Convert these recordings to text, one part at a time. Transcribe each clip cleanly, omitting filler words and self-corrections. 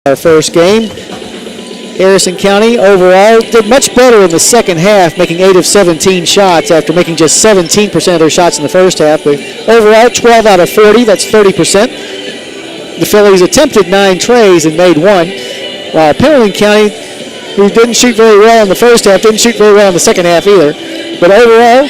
Our first game. Harrison County overall did much better in the second half, making 8 of 17 shots after making just 17% of their shots in the first half. But overall, 12 out of 40, that's 30%. The Phillies attempted 9 trays and made 1, while Pendelton County, who didn't shoot very well in the first half, didn't shoot very well in the second half either. But overall,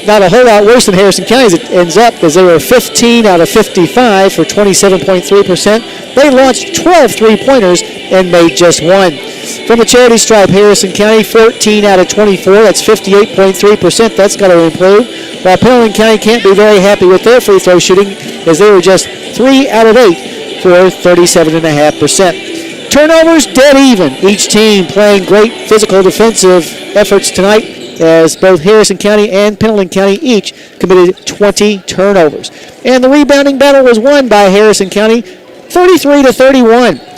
not a whole lot worse than Harrison County as it ends up, as they were 15 out of 55 for 27.3%. They launched 12 three-pointers and made just 1. From the charity stripe, Harrison County 14 out of 24. That's 58.3%. That's got to improve. While Pendelton County can't be very happy with their free throw shooting, as they were just 3 out of 8 for 37.5%. Turnovers dead even. Each team playing great physical defensive efforts tonight, as both Harrison County and Pendelton County each committed 20 turnovers. And the rebounding battle was won by Harrison County 33-31.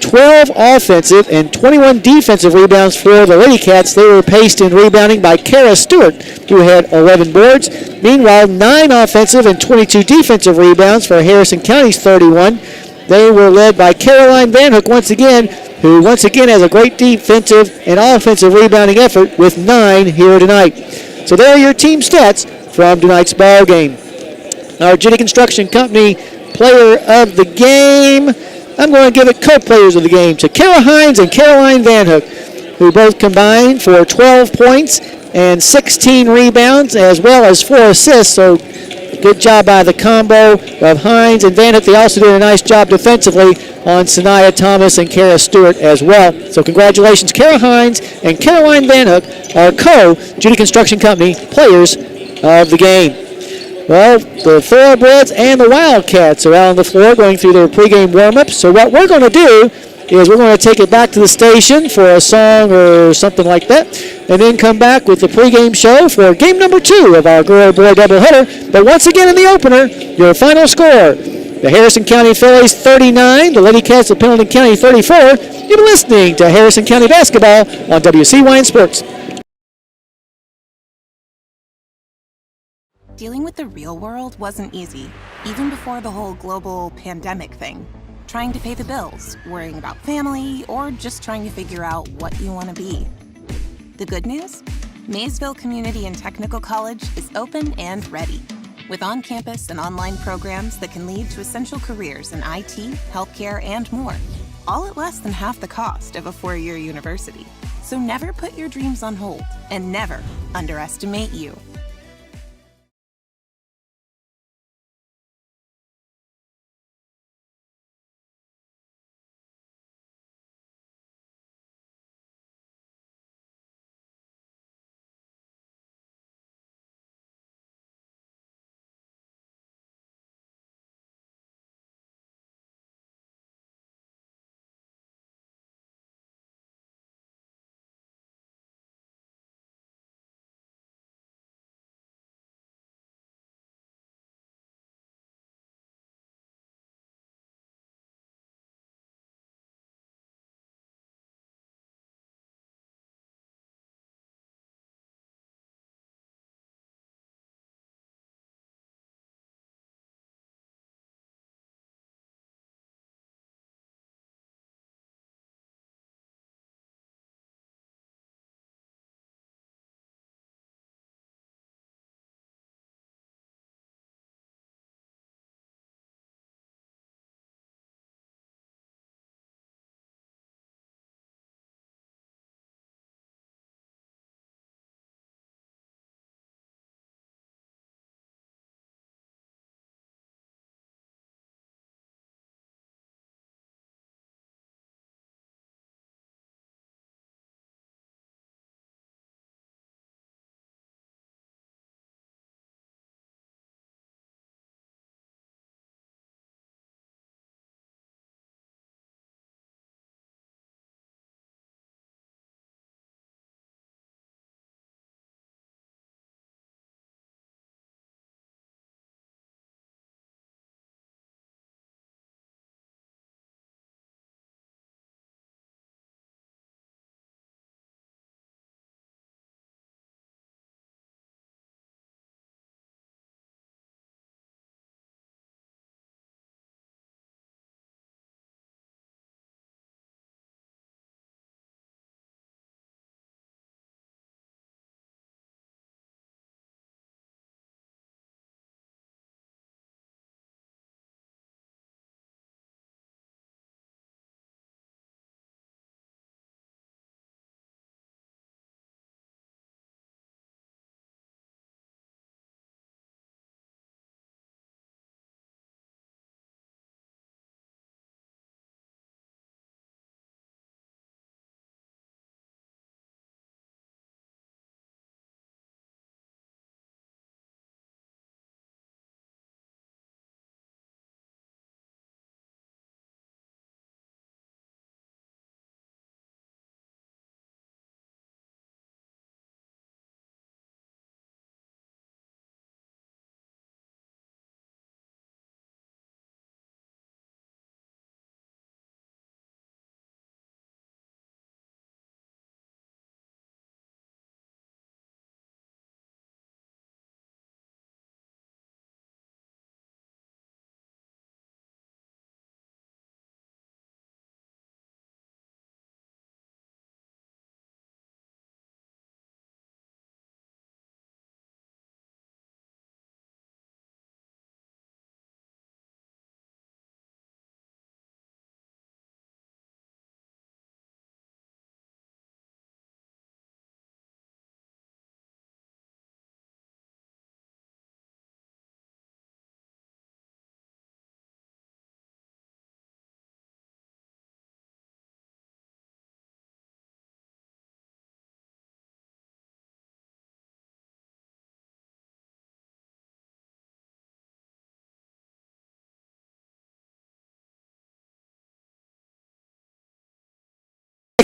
12 offensive and 21 defensive rebounds for the Lady Cats. They were paced in rebounding by Kara Stewart, who had 11 boards. Meanwhile, 9 offensive and 22 defensive rebounds for Harrison County's 31. They were led by Caroline Van Hook once again, who once again has a great defensive and offensive rebounding effort with 9 here tonight. So there are your team stats from tonight's ball game. Our Jitty Construction Company player of the game, I'm going to give it co-players of the game to Kara Hines and Caroline Van Hook, who both combined for 12 points and 16 rebounds as well as 4 assists. So good job by the combo of Hines and Van Hook. They also did a nice job defensively on Sanaya Thomas and Kara Stewart as well. So congratulations, Kara Hines and Caroline Van Hook, our co-Judy Construction Company players of the game. Well, the Thoroughbreds and the Wildcats are out on the floor going through their pregame warm-ups. So what we're going to do is we're going to take it back to the station for a song or something like that, and then come back with the pregame show for game number 2 of our girl-boy doubleheader. But once again in the opener, your final score: the Harrison County Phillies 39, the Lady Cats of Pendelton County 34. You've been listening to Harrison County Basketball on WCYN Sports. Dealing with the real world wasn't easy, even before the whole global pandemic thing. Trying to pay the bills, worrying about family, or just trying to figure out what you want to be. The good news? Maysville Community and Technical College is open and ready, with on-campus and online programs that can lead to essential careers in IT, healthcare, and more, all at less than half the cost of a 4-year university. So never put your dreams on hold, and never underestimate you.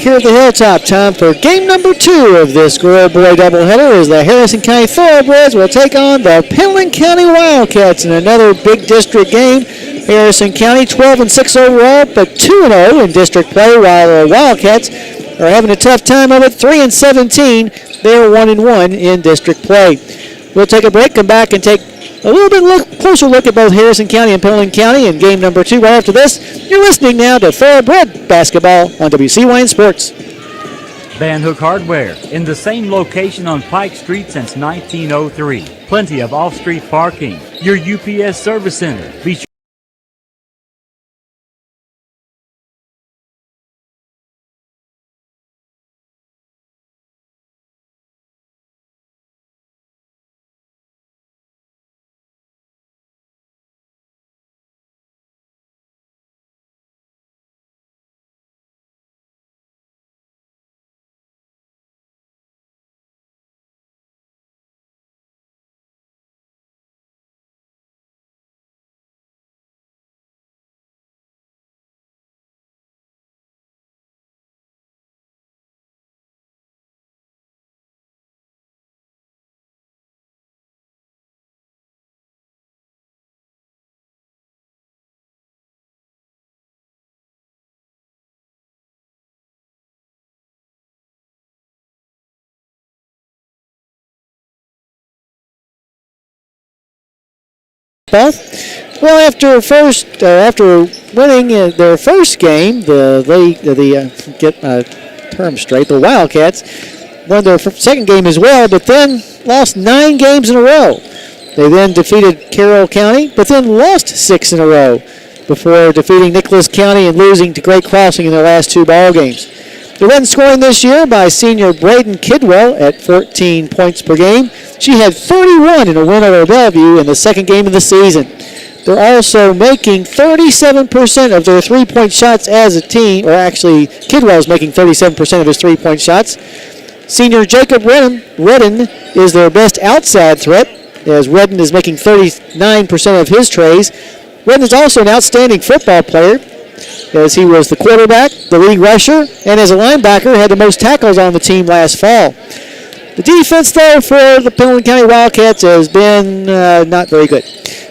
here at the Hilltop. Time for game number 2 of this girl-boy doubleheader as the Harrison County Thoroughbreds will take on the Pendelton County Wildcats in another big district game. Harrison County 12-6 overall, but 2-0 in district play, while the Wildcats are having a tough time of it. 3-17. They're 1-1 in district play. We'll take a break, come back, and take a little bit closer look at both Harrison County and Pendelton County in game number 2. Right after this, you're listening now to Thoroughbred Basketball on WCYN Sports. Van Hook Hardware, in the same location on Pike Street since 1903. Plenty of off-street parking. Your UPS service center. Be sure Well, after winning their first game, the Wildcats won their second game as well, but then lost 9 games in a row. They then defeated Carroll County, but then lost 6 in a row before defeating Nicholas County and losing to Great Crossing in their last 2 ball games. They led in scoring this year by senior Braden Kidwell at 14 points per game. She had 31 in a win over Bellevue in the second game of the season. They're also making 37% of their three-point shots as a team, or actually Kidwell's making 37% of his three-point shots. Senior Jacob Redden is their best outside threat, as Redden is making 39% of his trays. Redden is also an outstanding football player, as he was the quarterback, the league rusher, and as a linebacker had the most tackles on the team last fall. The defense, though, for the Pendelton County Wildcats has been not very good,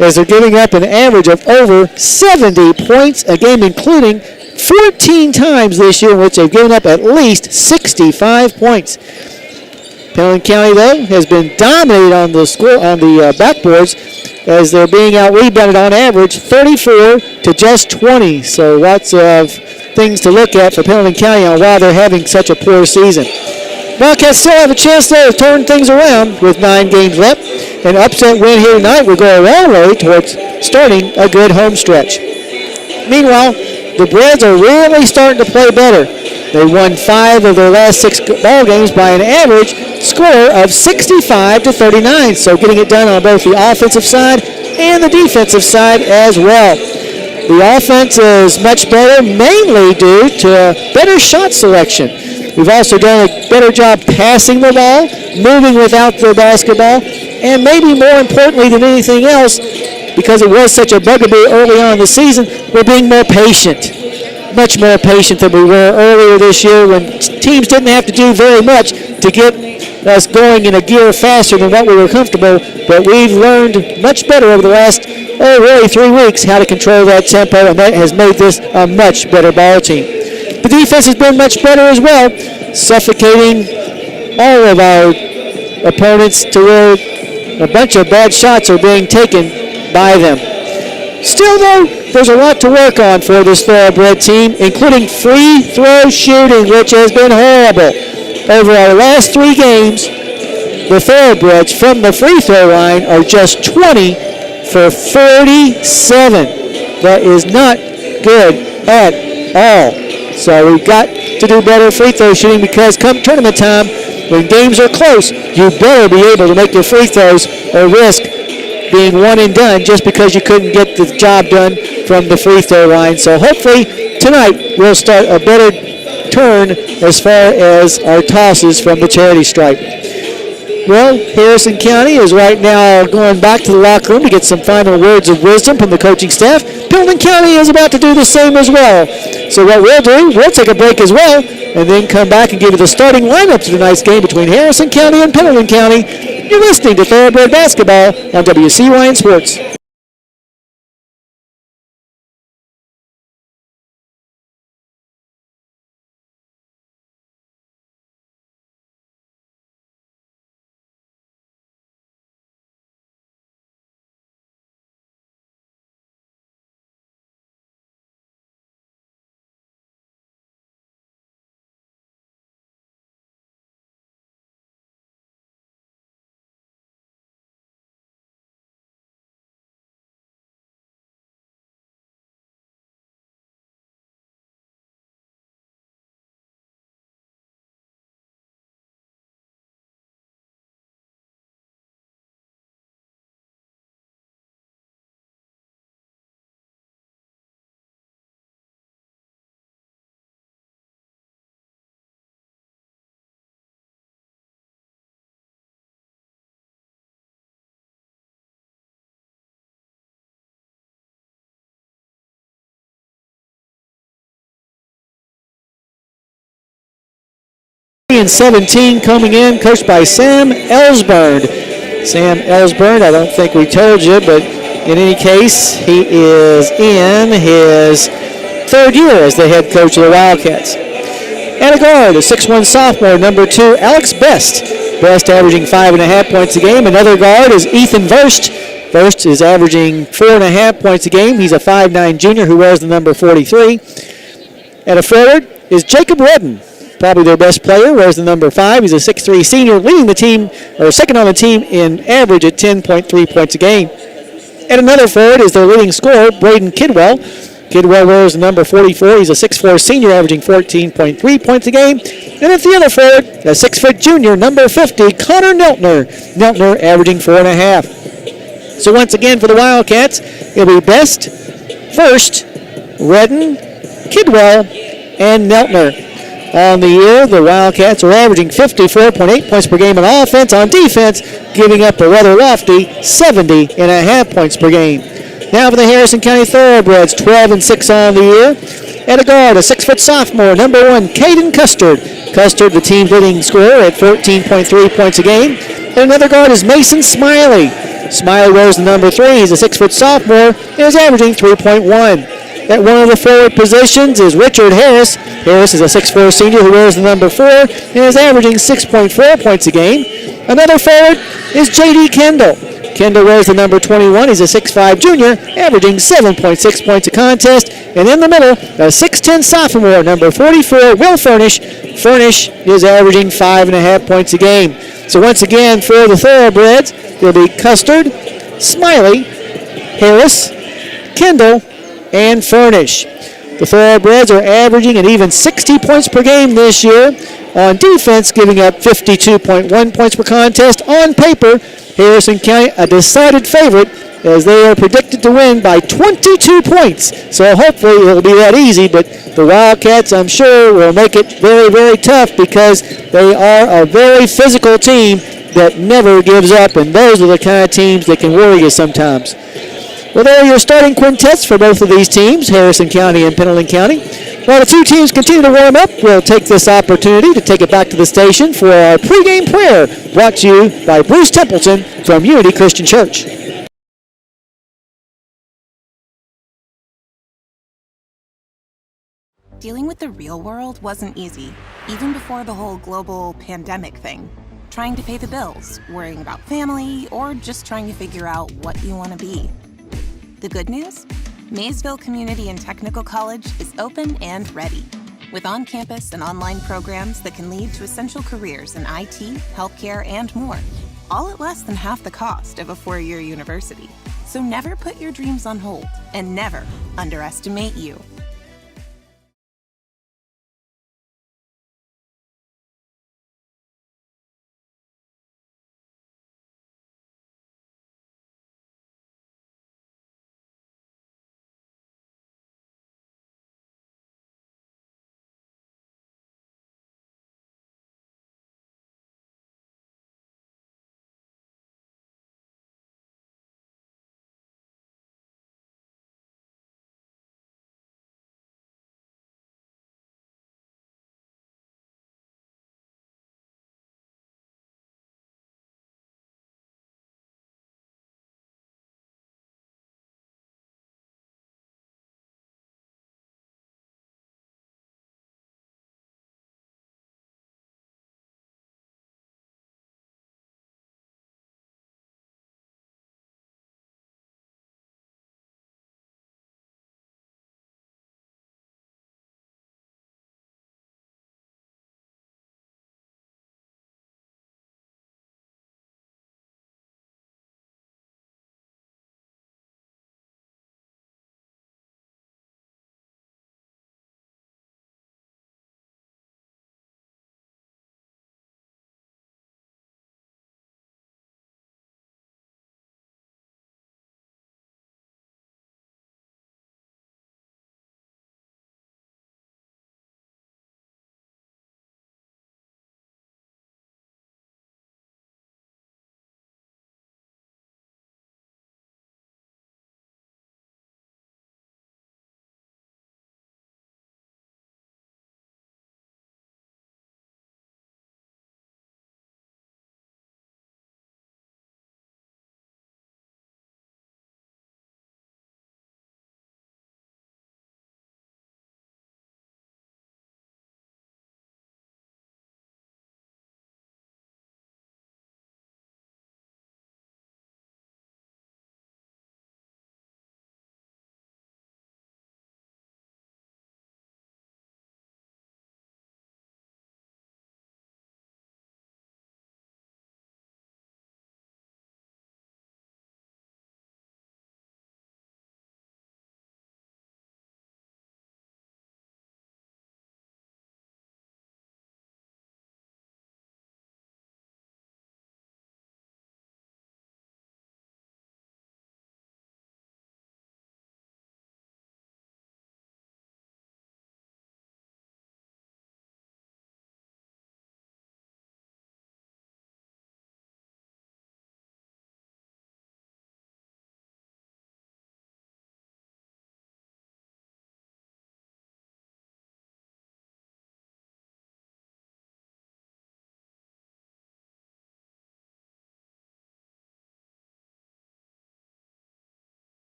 as they're giving up an average of over 70 points a game, including 14 times this year in which they've given up at least 65 points. Pendelton County, though, has been dominated on the backboards, as they're being out-rebounded on average 34 to just 20. So lots of things to look at for Pendelton County on why they're having such a poor season. Wildcats still have a chance to turn things around with 9 games left. An upset win here tonight will go a long way towards starting a good home stretch. Meanwhile, the Breds are really starting to play better. They won 5 of their last 6 ball games by an average score of 65 to 39. So getting it done on both the offensive side and the defensive side as well. The offense is much better, mainly due to better shot selection. We've also done a better job passing the ball, moving without the basketball, and maybe more importantly than anything else, because it was such a bugaboo early on in the season, we're being more patient. Much more patient than we were earlier this year when teams didn't have to do very much to get us going in a gear faster than what we were comfortable, but we've learned much better over the last, really 3 weeks how to control that tempo, and that has made this a much better ball team. The defense has been much better as well, suffocating all of our opponents to where a bunch of bad shots are being taken by them. Still, though, there's a lot to work on for this Thoroughbred team, including free throw shooting, which has been horrible. Over our last 3 games, the Thoroughbreds from the free throw line are just 20 for 47. That is not good at all. So we've got to do better free throw shooting, because come tournament time, when games are close, you better be able to make your free throws or risk being one and done just because you couldn't get the job done from the free throw line. So hopefully tonight we'll start a better turn as far as our tosses from the charity stripe. Well, Harrison County is right now going back to the locker room to get some final words of wisdom from the coaching staff. Pendelton County is about to do the same as well. So what we'll do, we'll take a break as well, and then come back and give you the starting lineup to tonight's game between Harrison County and Pendleton County. You're listening to Thoroughbred Basketball on WCYN Sports. And 17 coming in, coached by Sam Ellsburn. Sam Ellsburn, I don't think we told you, but in any case, he is in his third year as the head coach of the Wildcats. And a guard, a 6'1 sophomore, number 2, Alex Best. Best averaging 5.5 points a game. Another guard is Ethan Verst. Verst is averaging 4.5 points a game. He's a 5'9 junior who wears the number 43. And a forward is Jacob Redden. Probably their best player, wears the number 5. He's a 6'3 senior, leading the team, or second on the team in average at 10.3 points a game. And another forward is their leading scorer, Braden Kidwell. Kidwell wears the number 44. He's a 6'4 senior, averaging 14.3 points a game. And at the other forward, a 6' junior, number 50, Connor Neltner. Neltner averaging 4.5. So once again for the Wildcats, it'll be Best, First, Redden, Kidwell, and Neltner. On the year, the Wildcats are averaging 54.8 points per game on offense. On defense, giving up a rather lofty 70.5 points per game. Now for the Harrison County Thoroughbreds, 12-6 on the year. At a guard, a 6' sophomore, number 1, Caden Custard. Custard, the team's leading scorer at 14.3 points a game. And another guard is Mason Smiley. Smiley wears the number 3. He's a 6' sophomore and is averaging 3.1. At one of the forward positions is Richard Harris. Harris is a 6'4 senior who wears the number 4 and is averaging 6.4 points a game. Another forward is J.D. Kendall. Kendall wears the number 21. He's a 6'5 junior, averaging 7.6 points a contest. And in the middle, a 6'10 sophomore, number 44, Will Furnish. Furnish is averaging 5.5 points a game. So once again, for the Thoroughbreds, it'll be Custard, Smiley, Harris, Kendall, and Furnish. The Thoroughbreds are averaging an even 60 points per game this year. On defense, giving up 52.1 points per contest. On paper, Harrison County a decided favorite as they are predicted to win by 22 points. So hopefully it'll be that easy, but the Wildcats, I'm sure, will make it very, very tough because they are a very physical team that never gives up, and those are the kind of teams that can worry you sometimes. Well, there are your starting quintets for both of these teams, Harrison County and Pendleton County. While the two teams continue to warm up, we'll take this opportunity to take it back to the station for our pregame prayer, brought to you by Bruce Templeton from Unity Christian Church. Dealing with the real world wasn't easy, even before the whole global pandemic thing. Trying to pay the bills, worrying about family, or just trying to figure out what you want to be. The good news? Maysville Community and Technical College is open and ready, with on-campus and online programs that can lead to essential careers in IT, healthcare, and more, all at less than half the cost of a four-year university. So never put your dreams on hold, and never underestimate you.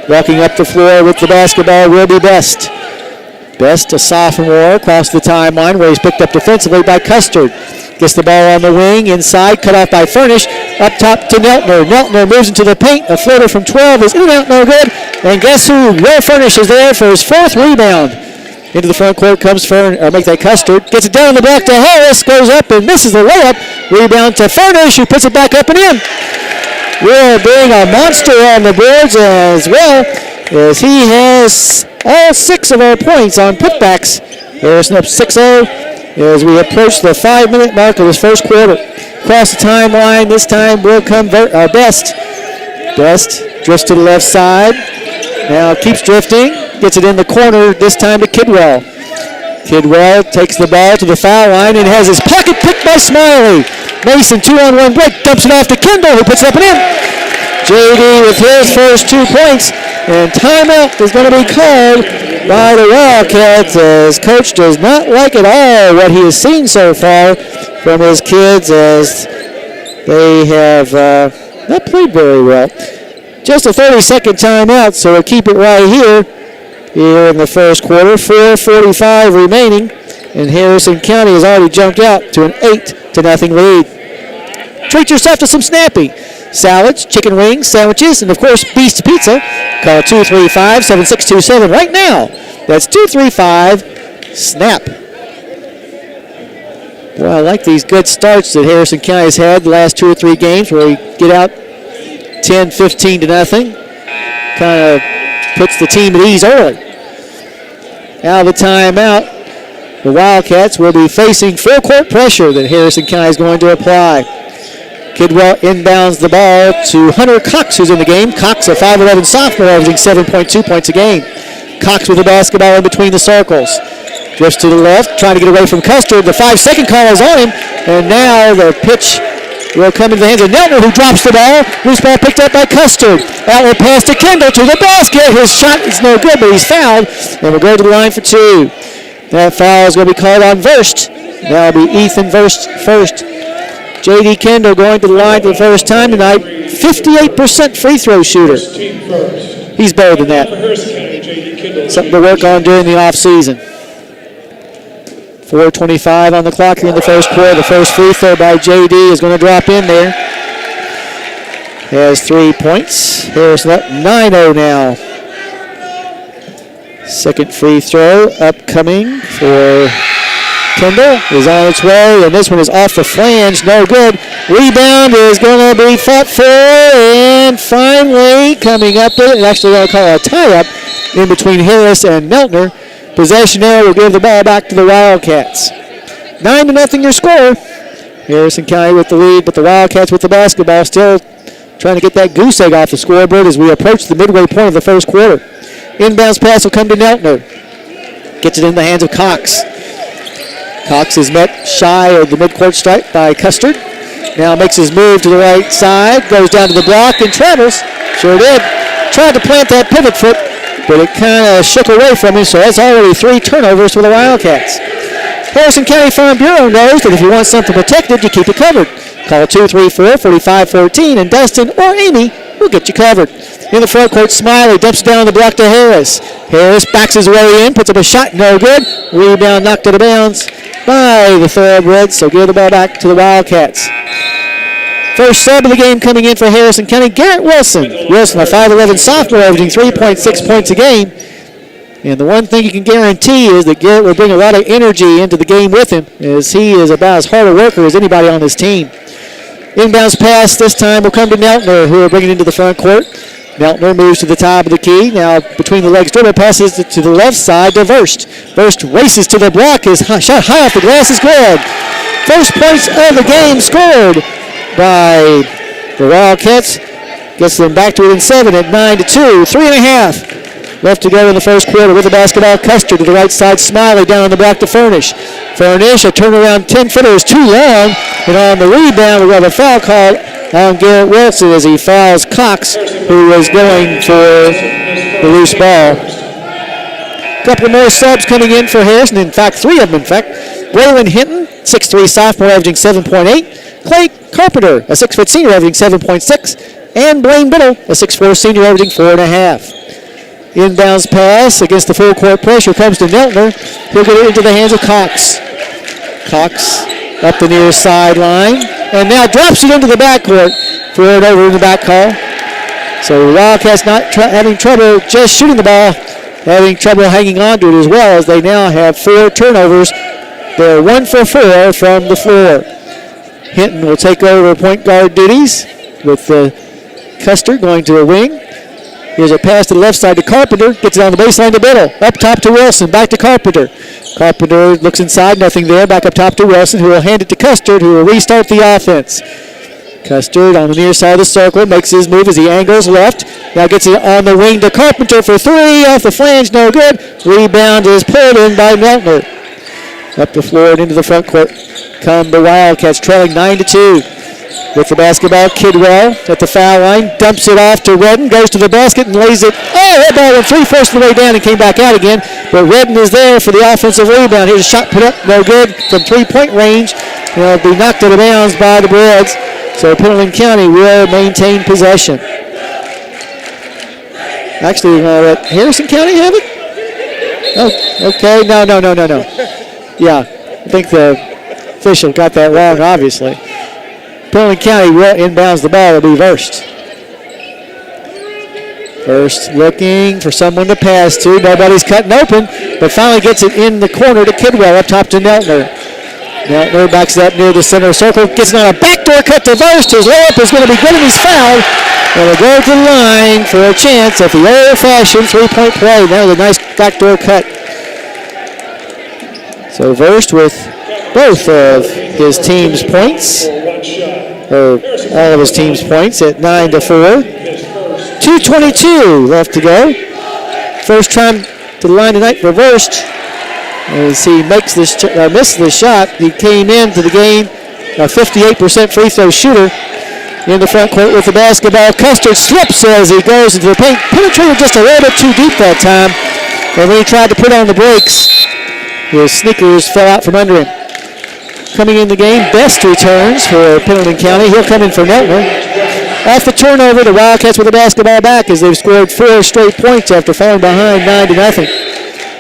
Walking up the floor with the basketball will be Best. Best, a sophomore, across the timeline where he's picked up defensively by Custard. Gets the ball on the wing, inside, cut off by Furnish. Up top to Neltner. Neltner moves into the paint. A floater from 12 is in and out, no good. And guess who? Will Furnish is there for his 4th rebound. Into the front court comes Custard. Gets it down the block to Harris. Goes up and misses the layup. Rebound to Furnish, who puts it back up and in. Will being a monster on the boards as well, as he has all 6 of our points on putbacks. Harrison up 6-0 as we approach the 5-minute mark of this first quarter. Across the timeline, this time will come Best. Best drifts to the left side. Now keeps drifting. Gets it in the corner, this time to Kidwell. Kidwell takes the ball to the foul line and has his pocket picked by Smiley. Mason, 2-on-1 break, dumps it off to Kendall, who puts it up and in. JD with his first 2 points, and timeout is going to be called by the Wildcats, as Coach does not like at all what he has seen so far from his kids, as they have not played very well. Just a 30-second timeout, so we'll keep it right here in the first quarter. 4:45 remaining, and Harrison County has already jumped out to an 8-0 lead. Treat yourself to some Snappy. Salads, chicken wings, sandwiches, and of course, Beast Pizza. Call 235-7627 right now. That's 235-SNAP. Well, I like these good starts that Harrison County has had the last 2 or 3 games where we get out 10-15-0. Kind of puts the team at ease early. Out of the timeout, the Wildcats will be facing full court pressure that Harrison County is going to apply. Kidwell inbounds the ball to Hunter Cox, who's in the game. Cox, a 5'11 sophomore, averaging 7.2 points a game. Cox with the basketball in between the circles. Drifts to the left, trying to get away from Custard. The 5-second call is on him, and now the pitch will come into the hands of Neltner, who drops the ball. Loose ball picked up by Custard. Outlet pass to Kendall to the basket. His shot is no good, but he's fouled, and will go to the line for 2. That foul is going to be called on Verst. That'll be Ethan Verst first. J.D. Kendall going to the line for the first time tonight. 58% free throw shooter. He's better than that. Something to work on during the offseason. 4:25 on the clock here in the first quarter. The first free throw by J.D. is going to drop in there. Has 3 points. Harrison up 9-0 now. Second free throw upcoming for Kendall is on its way, and this one is off the flange, no good. Rebound is going to be fought for, and finally coming up with it, and actually going to call a tie-up in between Harris and Neltner. Possession there will give the ball back to the Wildcats. 9-0 your score. Harrison County with the lead, but the Wildcats with the basketball still trying to get that goose egg off the scoreboard as we approach the midway point of the first quarter. Inbounds pass will come to Neltner. Gets it in the hands of Cox. Cox is met shy of the midcourt stripe by Custard. Now makes his move to the right side, goes down to the block and travels. Sure did. Tried to plant that pivot foot, but it kind of shook away from him, so that's already 3 turnovers for the Wildcats. Harrison County Farm Bureau knows that if you want something protected, you keep it covered. Call 234-4514, and Dustin or Amy will get you covered. In the front court, Smiley dumps down the block to Harris. Harris backs his way in, puts up a shot, no good. Rebound knocked out of bounds by the Thoroughbreds, so give the ball back to the Wildcats. First sub of the game coming in for Harrison County, Garrett Wilson. Wilson, a 5'11 sophomore, averaging 3.6 points a game. And the one thing you can guarantee is that Garrett will bring a lot of energy into the game with him, as he is about as hard a worker as anybody on this team. Inbounds pass this time will come to Neltner, who will bring it into the front court. Neltner moves to the top of the key. Now between the legs, dribble passes to the left side to Verst. Verst races to the block. His shot high off the glass is good. First points of the game scored by the Wildcats. Gets them back to within 7 at 9-2. 3.5 left to go in the first quarter with the basketball. Custard to the right side. Smiley down on the block to Furnish. Furnish, a turnaround 10-footer is too long. And on the rebound, we have a foul called on Garrett Wilson as he fouls Cox, who was going for the loose ball. A couple more subs coming in for Harrison. In fact, 3 of them, in fact. Braylon Hinton, 6'3 sophomore, averaging 7.8. Clay Carpenter, a 6-foot senior, averaging 7.6. And Blaine Biddle, a 6'4 senior, averaging 4.5. Inbounds pass against the full court pressure comes to Neltner. He'll get it into the hands of Cox. Cox up the near sideline and now drops it into the backcourt for it over in the back call. So the Wildcats not having trouble just shooting the ball, having trouble hanging on to it as well, as they now have 4 turnovers. They're 1 for 4 from the floor. Hinton will take over point guard duties with Custer going to the wing. Here's a pass to the left side to Carpenter. Gets it on the baseline to Biddle. Up top to Wilson. Back to Carpenter. Carpenter looks inside. Nothing there. Back up top to Wilson, who will hand it to Custard, who will restart the offense. Custard on the near side of the circle. Makes his move as he angles left. Now gets it on the wing to Carpenter for 3. Off the flange. No good. Rebound is pulled in by Meltner. Up the floor and into the front court come the Wildcats, trailing 9-2. With the basketball, Kidwell at the foul line, dumps it off to Redden, goes to the basket and lays it. Oh, that ball went 3/4 of the way down and came back out again. But Redden is there for the offensive rebound. Here's a shot put up, no good from 3-point range. It'll be knocked out of bounds by the Reds. So Pendleton County will maintain possession. Actually, let Harrison County have it? Oh, okay. No. Yeah, I think the official got that wrong, obviously. Pendleton County inbounds the ball. It'll be Verst. Verst looking for someone to pass to. Nobody's cutting open, but finally gets it in the corner to Kidwell, up top to Neltner. Neltner backs up near the center circle. Gets it on a backdoor cut to Verst. His layup is going to be good and he's fouled. And he'll go to the line for a chance at the old-fashioned 3-point play. That was a nice backdoor cut. So Verst with both of his team's points, or all of his team's points at 9-4. 2:22 left to go. First time to the line tonight for Verst. As he makes this misses the shot, he came into the game a 58% free throw shooter in the front court with the basketball. Custard slips as he goes into the paint. Penetrated just a little bit too deep that time. And when he tried to put on the brakes, his sneakers fell out from under him. Coming in the game, Best returns for Pendleton County. He'll come in for Neltner. Off the turnover, the Wildcats with the basketball back as they've scored 4 straight points after falling behind 9-0.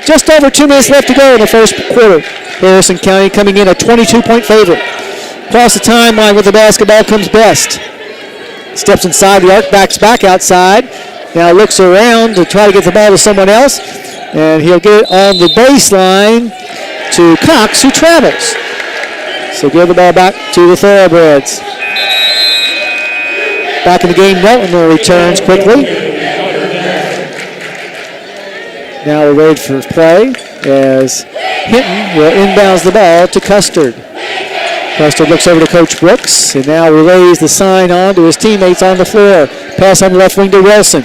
Just over 2 minutes left to go in the first quarter. Harrison County coming in a 22-point favorite. Across the timeline with the basketball comes Best. Steps inside the arc, backs back outside. Now looks around to try to get the ball to someone else. And he'll get it on the baseline to Cox, who travels. So give the ball back to the Thoroughbreds. Back in the game, Neltner returns quickly. Now we're ready for play as Hinton will inbounds the ball to Custard. Custard looks over to Coach Brooks and now relays the sign on to his teammates on the floor. Pass on the left wing to Wilson.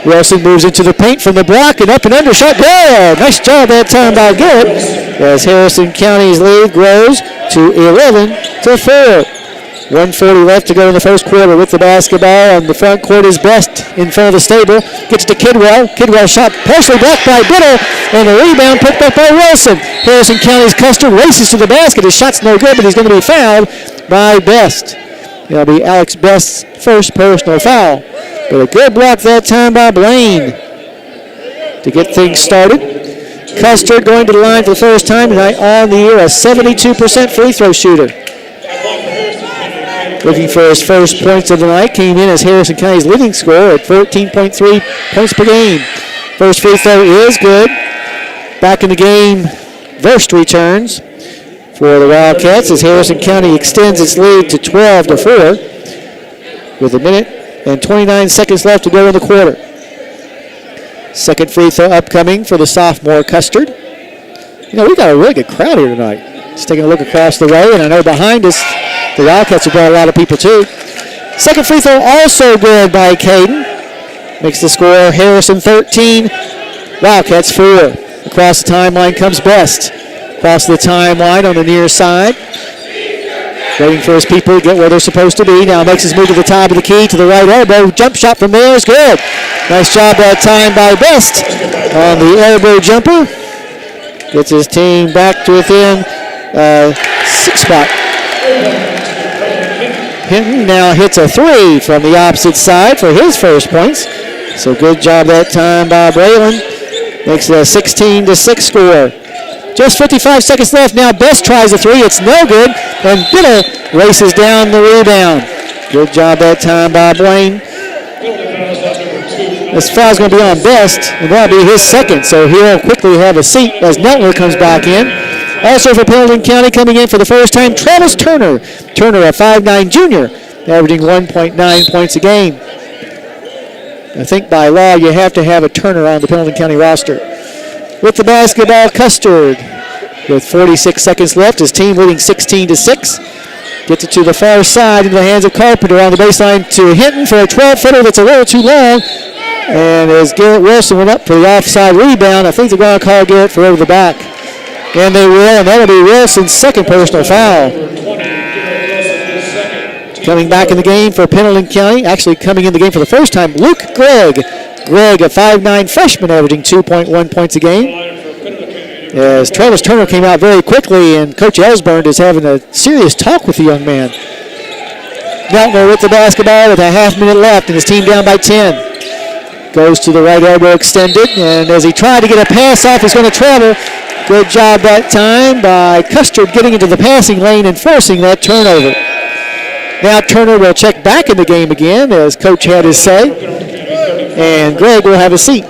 Wilson moves into the paint from the block and up and under shot. Good! Nice job that time by Garrett as Harrison County's lead grows to 11-4. 1:40 left to go in the first quarter with the basketball. On the front court is Best in front of the stable. Gets it to Kidwell. Kidwell shot partially blocked by Biddle. And the rebound picked up by Wilson. Harrison County's Custer races to the basket. His shot's no good, but he's going to be fouled by Best. It'll be Alex Best's first personal foul. But a good block that time by Blaine to get things started. Custer going to the line for the first time tonight on the year, a 72% free throw shooter. Looking for his first points of the night. Came in as Harrison County's leading scorer at 14.3 points per game. First free throw is good. Back in the game, Verst returns for the Wildcats as Harrison County extends its lead to 12-4 with a minute and 29 seconds left to go in the quarter. Second free throw upcoming for the sophomore Custard. You know, we got a really good crowd here tonight. Just taking a look across the way, and I know behind us, the Wildcats have brought a lot of people too. Second free throw also good by Caden. Makes the score Harrison 13, Wildcats 4. Across the timeline comes Best. Across the timeline on the near side. Waiting for his people to get where they're supposed to be. Now makes his move to the top of the key to the right elbow. Jump shot from there is good. Nice job that time by Best on the elbow jumper. Gets his team back to within 6 spot. Hinton now hits a 3 from the opposite side for his first points. So good job that time by Braylon. Makes it a 16-6 score. Just 55 seconds left. Now Best tries a three. It's no good. And Biddle races down the rebound. Good job that time by Blaine. This foul's going to be on Best, and that'll be his second. So he'll quickly have a seat as Neltner comes back in. Also for Pendleton County coming in for the first time, Travis Turner. Turner, a 5'9 junior, averaging 1.9 points a game. I think by law you have to have a Turner on the Pendleton County roster. With the basketball, Custard. With 46 seconds left, his team leading 16-6. Gets it to the far side into the hands of Carpenter on the baseline to Hinton for a 12-footer that's a little too long. And as Garrett Wilson went up for the offside rebound, I think they're going to call Garrett for over the back. And they will, and that'll be Wilson's second personal foul. Coming back in the game for Pendleton County, actually coming in the game for the first time, Luke Gregg. Gregg, a 5'9 freshman, averaging 2.1 points a game. As Travis Turner came out very quickly, and Coach Ellsburn is having a serious talk with the young man. Neltner with the basketball with a half minute left, and his team down by 10. Goes to the right elbow extended, and as he tried to get a pass off, he's going to travel. Good job that time by Custard getting into the passing lane and forcing that turnover. Now Turner will check back in the game again, as Coach had his say, and Gregg will have a seat.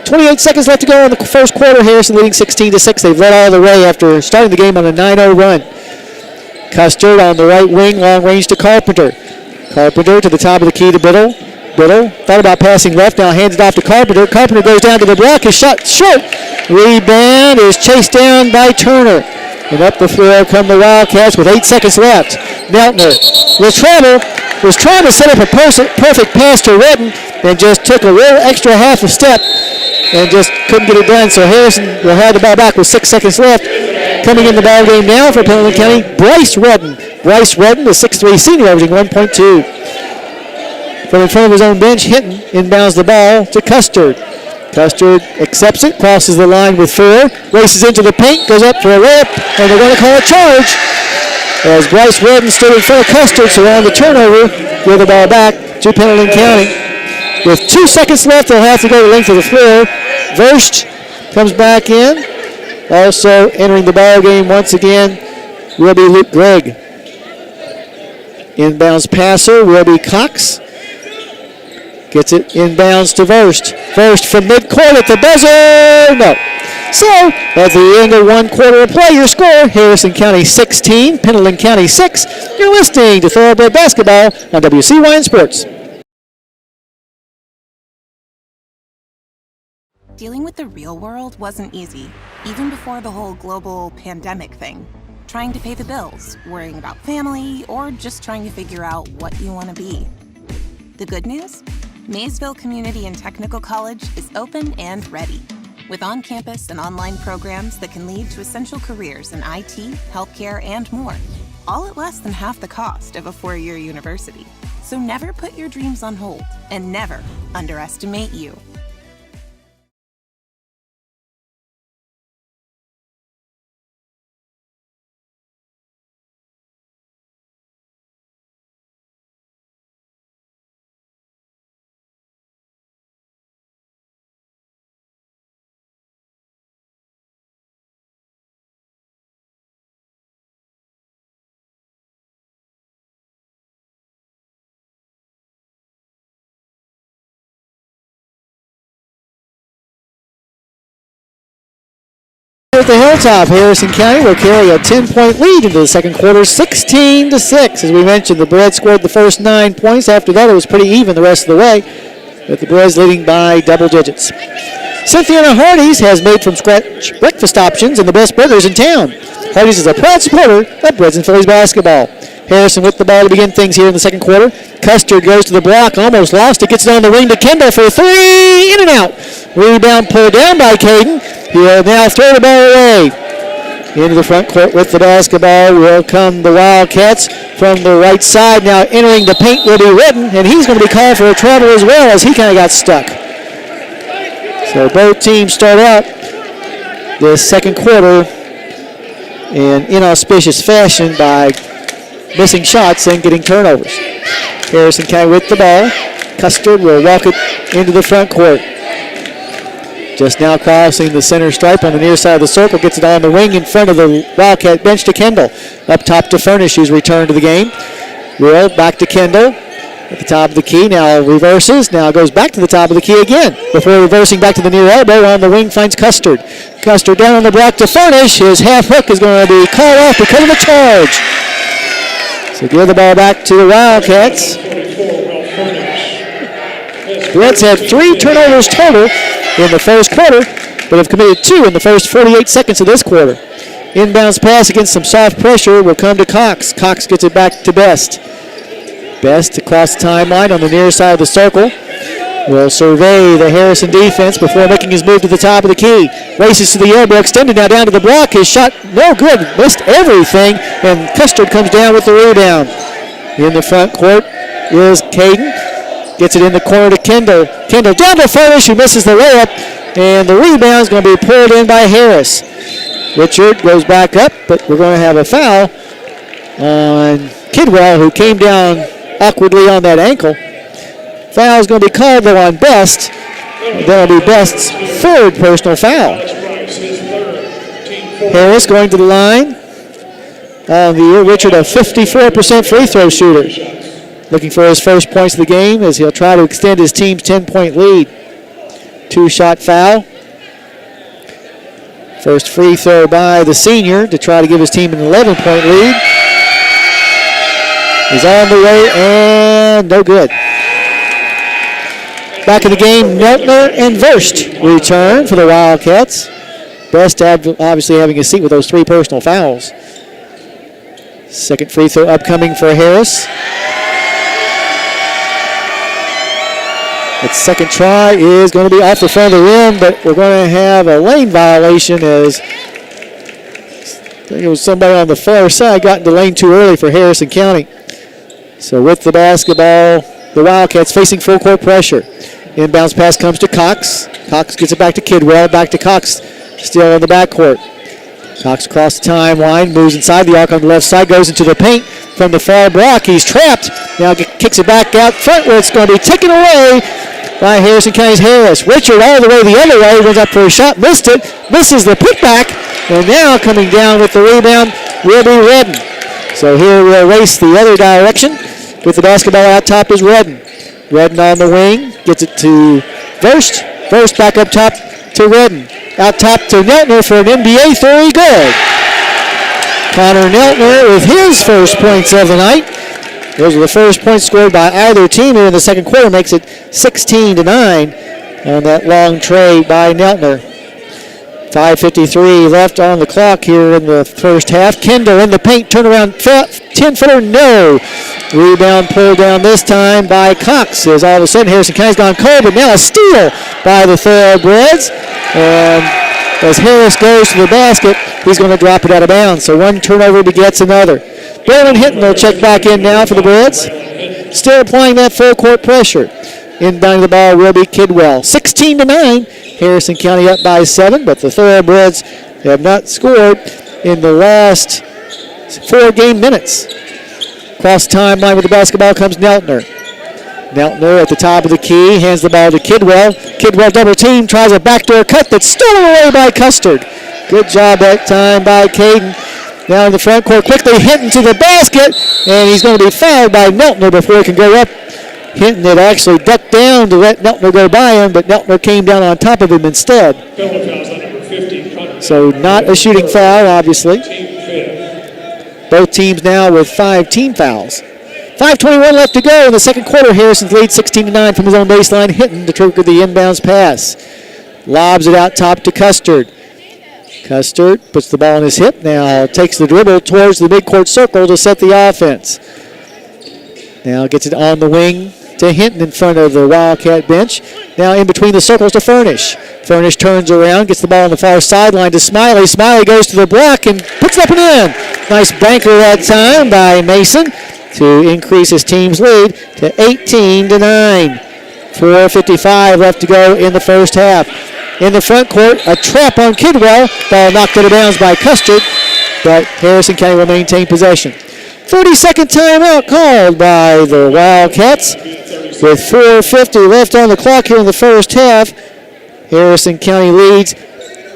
28 seconds left to go in the first quarter. Harrison leading 16-6. They've led all the way after starting the game on a 9-0 run. Custard on the right wing, long range to Carpenter. Carpenter to the top of the key to Biddle. Biddle thought about passing left, now hands it off to Carpenter. Carpenter goes down to the block, his shot short. Rebound is chased down by Turner. And up the floor come the Wildcats with 8 seconds left. Neltner was trying to set up a perfect pass to Redden and just took a real extra half a step and just couldn't get it done. So Harrison will have the ball back with 6 seconds left. Coming in the ball game now for Pendleton County, Bryce Redden. Bryce Redden, the 6'3 senior, averaging 1.2. From in front of his own bench, Hinton inbounds the ball to Custard. Custard accepts it, crosses the line with 4, races into the paint, goes up for a layup, and they're going to call a charge. As Bryce Redden stood in front of Custard, so on the turnover, give the ball back to Pendleton County. With 2 seconds left, they'll have to go the length of the floor. Verst comes back in. Also entering the ball game once again will be Luke Gregg. Inbounds passer will be Cox. Gets it inbounds to Verst. Verst from midcourt at the buzzer. No. So, at the end of 1 quarter of play, your score, Harrison County 16, Pendleton County 6. You're listening to Thoroughbred Basketball on WCYN Sports. Dealing with the real world wasn't easy, even before the whole global pandemic thing. Trying to pay the bills, worrying about family, or just trying to figure out what you want to be. The good news? Maysville Community and Technical College is open and ready, with on-campus and online programs that can lead to essential careers in IT, healthcare, and more, all at less than half the cost of a 4-year university. So never put your dreams on hold, and never underestimate you. At the Hilltop, Harrison County will carry a 10-point lead into the second quarter, 16-6. As we mentioned, the Bread scored the first 9 points. After that, it was pretty even the rest of the way, with the Breads leading by double digits. Cynthiana Hardee's has made from scratch breakfast options and the best burgers in town. Hardee's is a proud supporter of Breads and Phillies basketball. Harrison with the ball to begin things here in the second quarter. Custard goes to the block, almost lost it, gets it on the wing to Kendall for 3, in and out. Rebound pulled down by Caden. He'll now throw the ball away. Into the front court with the basketball will come the Wildcats from the right side. Now entering the paint will be Redden, and he's going to be called for a travel as well, as he kind of got stuck. So both teams start out this second quarter in inauspicious fashion by missing shots and getting turnovers. Harrison County with the ball. Custard will walk it into the front court. Just now crossing the center stripe on the near side of the circle. Gets it on the wing in front of the Wildcat bench to Kendall. Up top to Furnish, who's returned to the game. Will back to Kendall. At the top of the key, now reverses. Now goes back to the top of the key again. Before reversing back to the near elbow, on the wing finds Custard. Custard down on the block to Furnish. His half hook is going to be called off because of a charge. So give the ball back to the Wildcats. The Reds had 3 turnovers total in the first quarter, but have committed 2 in the first 48 seconds of this quarter. Inbounds pass against some soft pressure will come to Cox. Cox gets it back to Best. Best across the timeline on the near side of the circle. Will survey the Harrison defense before making his move to the top of the key. Races to the elbow, extended now down to the block. His shot no good, missed everything, and Custard comes down with the rebound. In the front court is Caden. Gets it in the corner to Kendall. Kendall down to Furnish, who misses the layup, and the rebound is going to be pulled in by Harris. Richard goes back up, but we're going to have a foul on Kidwell, who came down awkwardly on that ankle. Foul is going to be called, though, on Best. That'll be Best's 3rd personal foul. Harris going to the line. On the year, Richard, a 54% free throw shooter. Looking for his first points of the game as he'll try to extend his team's 10-point lead. 2-shot foul. First free throw by the senior to try to give his team an 11-point lead. He's on the way and no good. Back in the game, Neltner and Verst return for the Wildcats. Best obviously having a seat with those 3 personal fouls. Second free throw upcoming for Harris. Its second try is going to be off the front of the rim, but we're going to have a lane violation as I think it was somebody on the far side got into lane too early for Harrison County. So with the basketball, the Wildcats facing full court pressure. Inbounds pass comes to Cox. Cox gets it back to Kidwell, back to Cox, still in the backcourt. Cox across the timeline, moves inside the arc on the left side, goes into the paint from the far block. He's trapped. Now kicks it back out front where it's going to be taken away by Harrison County's Harris. Richard all the way the other way, goes up for a shot, missed it, misses the putback, and now coming down with the rebound will be Redden. So here we'll race the other direction with the basketball out top is Redden. Redden on the wing, gets it to Verst. Verst back up top to Redden. Out top to Neltner for an NBA 3, good. Connor Neltner with his first points of the night. Those are the first points scored by either team here in the second quarter, makes it 16-9 on that long trade by Neltner. 5:53 left on the clock here in the first half. Kendall in the paint, turnaround 10-footer, no. Rebound pulled down this time by Cox as all of a sudden Harrison County's gone cold, but now a steal by the Thoroughbreds. And as Harris goes to the basket, he's going to drop it out of bounds. So one turnover begets another. Brandon Hinton will check back in now for the Breds. Still applying that full court pressure. Inbounding the ball will be Kidwell. 16-9. Harrison County up by 7, but the Thoroughbreds have not scored in the last 4 game minutes. Across timeline with the basketball comes Neltner. Neltner at the top of the key, hands the ball to Kidwell. Kidwell double team, tries a backdoor cut that's stolen away by Custard. Good job that time by Caden. Now in the front court, quickly Hinton to the basket, and he's going to be fouled by Neltner before he can go up. Hinton had actually ducked down to let Neltner go by him, but Neltner came down on top of him instead. So not a shooting foul, obviously. Both teams now with 5 team fouls. 5:21 left to go in the second quarter. Harrison's lead 16-9 from his own baseline. Hinton to trigger the inbounds pass. Lobs it out top to Custard. Custard puts the ball on his hip now, takes the dribble towards the midcourt circle to set the offense. Now gets it on the wing to Hinton in front of the Wildcat bench. Now in between the circles to Furnish. Furnish turns around, gets the ball on the far sideline to Smiley. Smiley goes to the block and puts it up and in. Nice banker that time by Mason to increase his team's lead to 18-9. 4:55 left to go in the first half. In the front court, a trap on Kidwell. Ball knocked out of bounds by Custard, but Harrison County will maintain possession. 30-second timeout called by the Wildcats. With 4:50 left on the clock here in the first half, Harrison County leads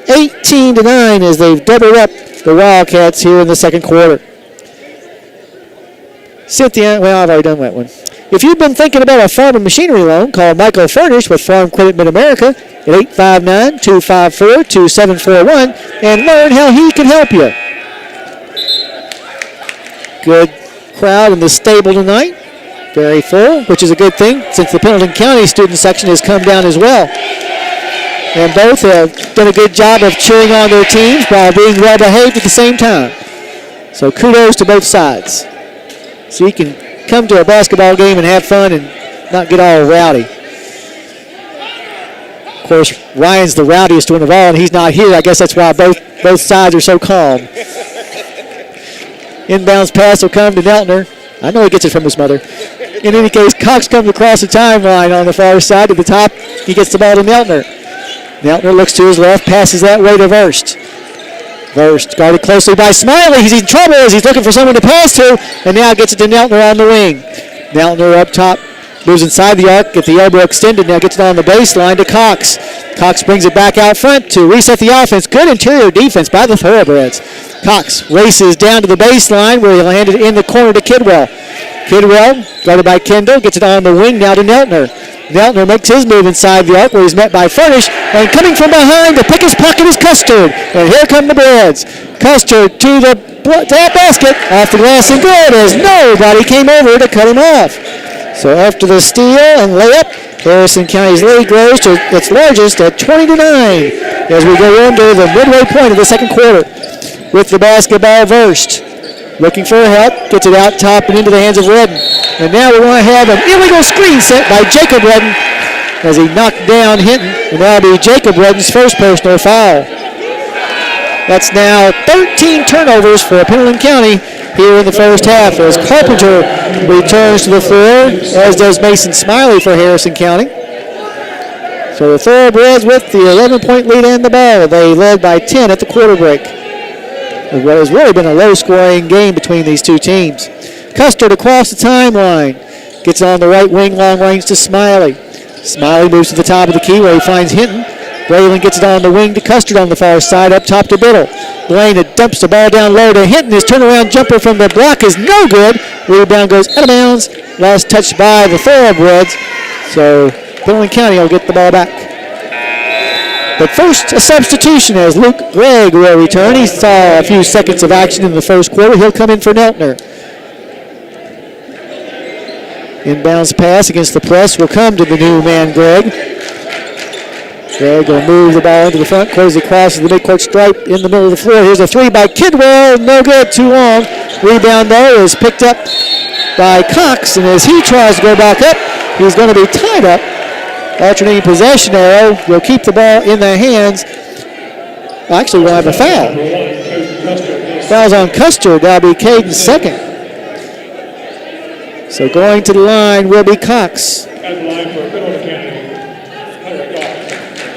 18-9 as they've doubled up the Wildcats here in the second quarter. Cynthia, well, I've already done that one. If you've been thinking about a farm and machinery loan, call Michael Furnish with Farm Credit Mid-America at 859-254-2741 and learn how he can help you. Good crowd in the stable tonight. Very full, which is a good thing since the Pendleton County student section has come down as well. And both have done a good job of cheering on their teams while being well behaved at the same time. So kudos to both sides. So you can come to a basketball game and have fun and not get all rowdy. Of course, Ryan's the rowdiest one of all, and he's not here. I guess that's why both sides are so calm. Inbounds pass will come to Neltner. I know he gets it from his mother. In any case, Cox comes across the timeline on the far side to the top. He gets the ball to Neltner. Neltner looks to his left, passes that way to Verst. Verst guarded closely by Smiley. He's in trouble as he's looking for someone to pass to, and now gets it to Neltner on the wing. Neltner up top, moves inside the arc, gets the elbow extended, now gets it on the baseline to Cox. Cox brings it back out front to reset the offense. Good interior defense by the Thoroughbreds. Cox races down to the baseline where he'll hand it in the corner to Kidwell. Kidwell, guarded by Kendall, gets it on the wing now to Neltner. Neltner makes his move inside the arc where he's met by Furnish, and coming from behind to pick his pocket is Custard. And here come the Breds. Custard to the basket, off the glass and good as nobody came over to cut him off. So after the steal and layup, Harrison County's lead grows to its largest at 20-9 as we go into the midway point of the second quarter. With the basketball, Verst looking for help, gets it out top and into the hands of Redden. And now we're going to have an illegal screen set by Jacob Redden as he knocked down Hinton, and that'll be Jacob Redden's first personal foul. That's now 13 turnovers for Pendleton County here in the first half as Carpenter returns to the floor, as does Mason Smiley for Harrison County. So the Thoroughbreds with the 11-point lead and the ball. They led by 10 at the quarter break. What has really been a low-scoring game between these two teams. Custard across the timeline. Gets on the right wing, long range to Smiley. Smiley moves to the top of the key where he finds Hinton. Braylon gets it on the wing to Custard on the far side, up top to Biddle. Blaine dumps the ball down low to Hinton. His turnaround jumper from the block is no good. Rebound goes out of bounds. Last touch by the Thoroughbreds. So Pendleton County will get the ball back. But first, a substitution as Luke Gregg will return. He saw a few seconds of action in the first quarter. He'll come in for Neltner. Inbounds pass against the press will come to the new man, Gregg. Gregg will move the ball into the front, closes across the midcourt stripe in the middle of the floor. Here's a three by Kidwell. No good, too long. Rebound, though, is picked up by Cox, and as he tries to go back up, he's going to be tied up. Alternating possession arrow will keep the ball in their hands. Actually, we'll have a foul. Foul's on Custard. That'll be Caden's second. So going to the line will be Cox.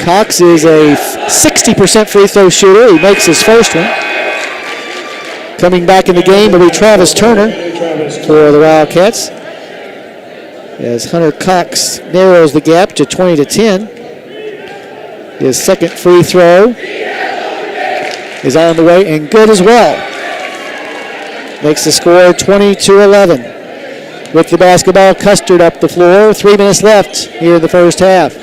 Cox is a 60% free throw shooter. He makes his first one. Coming back in the game will be Travis Turner for the Wildcats, as Hunter Cox narrows the gap to 20-10. His second free throw is on the way and good as well. Makes the score 20-11. With the basketball, Custard up the floor. 3 minutes left here in the first half.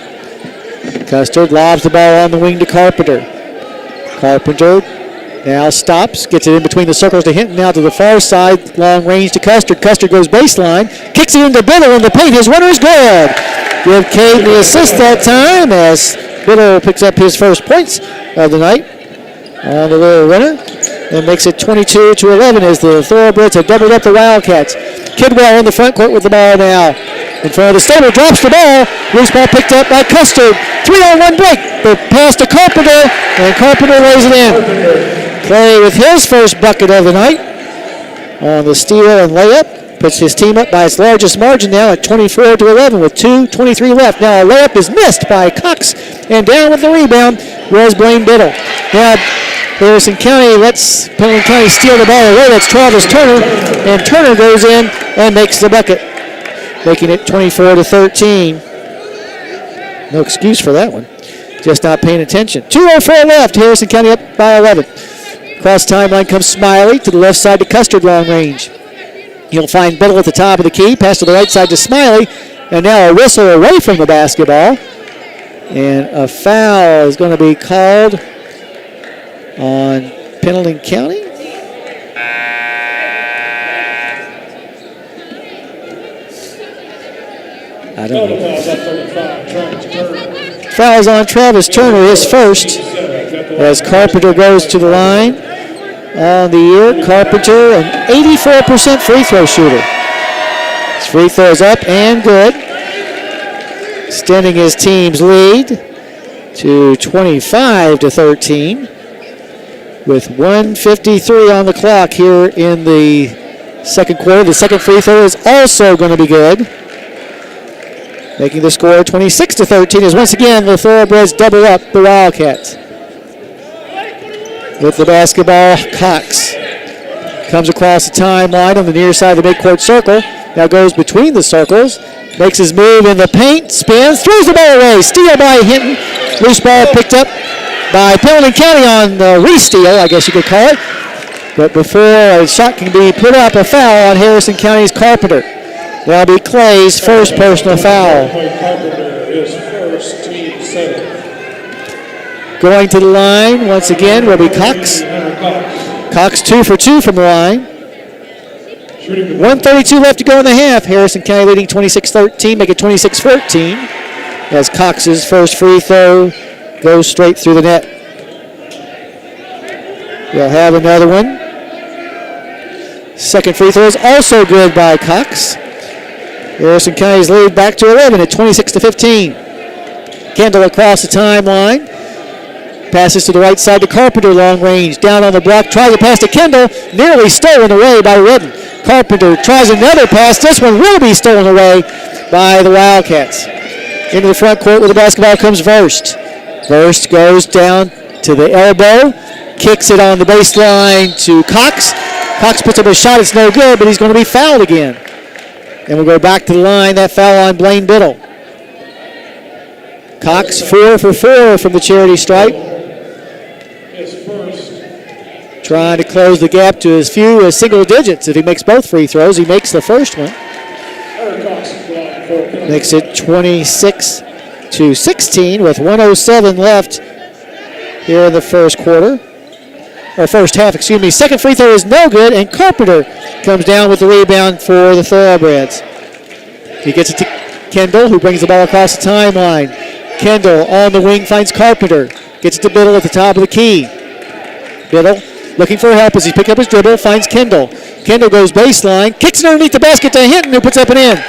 Custard lobs the ball on the wing to Carpenter. Carpenter now stops, gets it in between the circles to Hinton, now to the far side, long range to Custard. Custard goes baseline, kicks it into Biddle in the paint. His runner is good. Give Cade the assist that time as Biddle picks up his first points of the night on the little runner and makes it 22-11 as the Thoroughbreds have doubled up the Wildcats. Kidwell in the front court with the ball now. In front of the stable, drops the ball. Loose ball picked up by Custard. 3-on-1 break. The pass to Carpenter, and Carpenter lays it in. Clay with his first bucket of the night on the steal and layup. Puts his team up by its largest margin now at 24-11 with 2:23 left. Now a layup is missed by Cox, and down with the rebound was Blaine Biddle. Now Harrison County lets Pendleton County steal the ball away. That's Travis Turner, and Turner goes in and makes the bucket. making it 24-13. No excuse for that one. Just not paying attention. 2:04 left. Harrison County up by 11. Across the timeline comes Smiley to the left side to Custard, long range. He'll find Biddle at the top of the key. Pass to the right side to Smiley. And now a whistle away from the basketball. And a foul is going to be called on Pendleton County. I don't know. Fouls on Travis Turner, his first, as Carpenter goes to the line. On the year, Carpenter, an 84% free throw shooter. His free throws up and good, extending his team's lead to 25-13 with 1:53 on the clock here in the second quarter. The second free throw is also going to be good, making the score 26-13 as once again the Thoroughbreds double up the Wildcats. With the basketball, Cox comes across the timeline on the near side of the midcourt circle. Now goes between the circles, makes his move in the paint, spins, throws the ball away. Steal by Hinton. Loose ball picked up by Pendleton County on the re-steal, I guess you could call it. But before a shot can be put up, a foul on Harrison County's Carpenter. That'll be Clay's first personal foul. Going to the line once again will be Cox. Cox 2 for 2 from the line. 1:32 left to go in the half. Harrison County leading 26-13, make it 26-14 as Cox's first free throw goes straight through the net. We'll have another one. Second free throw is also good by Cox. Harrison County's lead back to 11 at 26-15. Kendall across the timeline. Passes to the right side to Carpenter, long range. Down on the block, tries to pass to Kendall. Nearly stolen away by Redden. Carpenter tries another pass. This one will be stolen away by the Wildcats. Into the front court with the basketball comes Verst. Verst goes down to the elbow. Kicks it on the baseline to Cox. Cox puts up a shot. It's no good, but he's going to be fouled again. And we'll go back to the line. That foul on Blaine Biddle. Cox 4 for 4 from the charity stripe. Trying to close the gap to as few as single digits. If he makes both free throws, he makes the first one. Makes it 26-16 with 1:07 left here in the first quarter. Or first half, excuse me. Second free throw is no good, and Carpenter comes down with the rebound for the Thoroughbreds. He gets it to Kendall, who brings the ball across the timeline. Kendall on the wing finds Carpenter. Gets it to Biddle at the top of the key. Biddle looking for help as he picks up his dribble, finds Kendall. Kendall goes baseline, kicks it underneath the basket to Hinton, who puts up an in.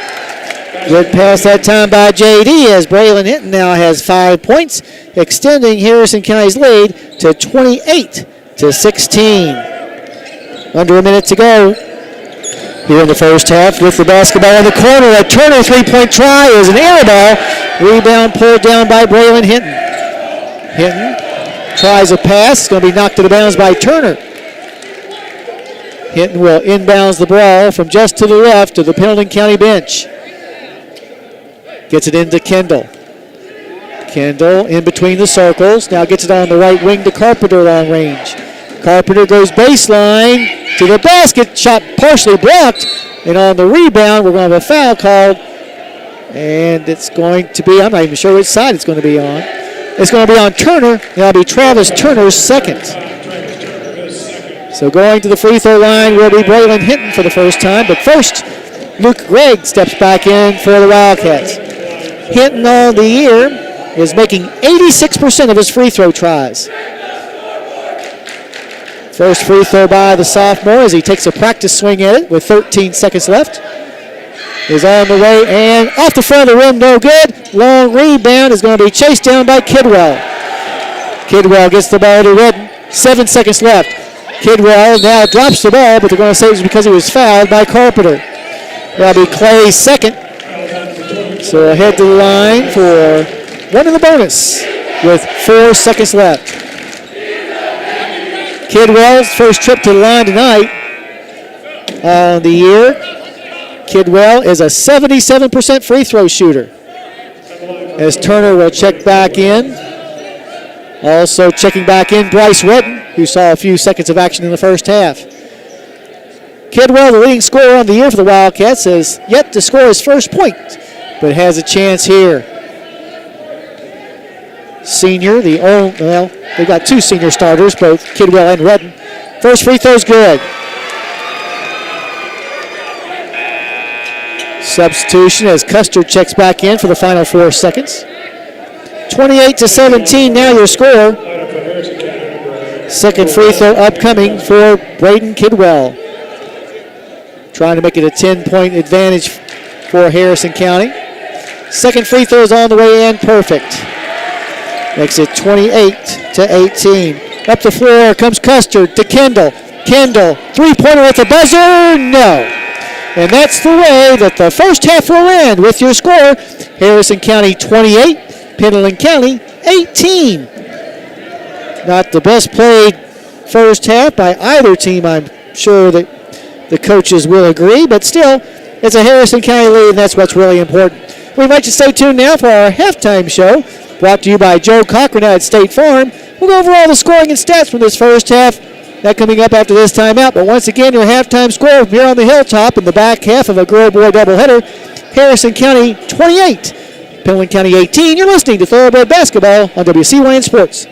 Good pass that time by J.D. as Braylon Hinton now has 5 points, extending Harrison County's lead to 28-16. Under a minute to go here in the first half with the basketball in the corner. A Turner three-point try is an air ball. Rebound pulled down by Braylon Hinton. Hinton tries a pass. It's going to be knocked out of bounds by Turner. Hinton will inbounds the ball from just to the left of the Pendleton County bench. Gets it into Kendall. Kendall in between the circles. Now gets it on the right wing to Carpenter, long range. Carpenter goes baseline to the basket. Shot partially blocked. And on the rebound, we're going to have a foul called. And it's going to be, I'm not even sure which side it's going to be on. It's going to be on Turner. That'll be Travis Turner's second. So going to the free throw line will be Braylon Hinton for the first time. But first, Luke Gregg steps back in for the Wildcats. Hinton on the year is making 86% of his free throw tries. First free throw by the sophomore as he takes a practice swing at it with 13 seconds left. Is on the way and off the front of the rim, no good. Long rebound is going to be chased down by Kidwell. Kidwell gets the ball to Redden. 7 seconds left. Kidwell now drops the ball, but they're going to say it's because he was fouled by Carpenter. That'll be Clay's second. So ahead to the line for one in the bonus with 4 seconds left. Kidwell's first trip to the line tonight on the year. Kidwell is a 77% free throw shooter. As Turner will check back in. Also checking back in, Bryce Redden, who saw a few seconds of action in the first half. Kidwell, the leading scorer on the year for the Wildcats, has yet to score his first point, but has a chance here. Senior, they've got two senior starters, both Kidwell and Redden. First free throw's good. Substitution as Custer checks back in for the final 4 seconds. 28-17 now your score. Second free throw upcoming for Braden Kidwell. Trying to make it a 10-point advantage for Harrison County. Second free throw is on the way in, perfect. Makes it 28-18. Up the floor comes Custer to Kendall. Kendall, three-pointer at the buzzer, no. And that's the way that the first half will end with your score. Harrison County 28, Pendleton County 18. Not the best played first half by either team, I'm sure that the coaches will agree, but still, it's a Harrison County lead, and that's what's really important. We invite you to stay tuned now for our halftime show, brought to you by Joe Cochran at State Farm. We'll go over all the scoring and stats from this first half. That coming up after this timeout. But once again, your halftime score here on the Hilltop in the back half of a girl-boy doubleheader. Harrison County 28, Pendleton County 18. You're listening to Thoroughbred Basketball on WCYN Sports.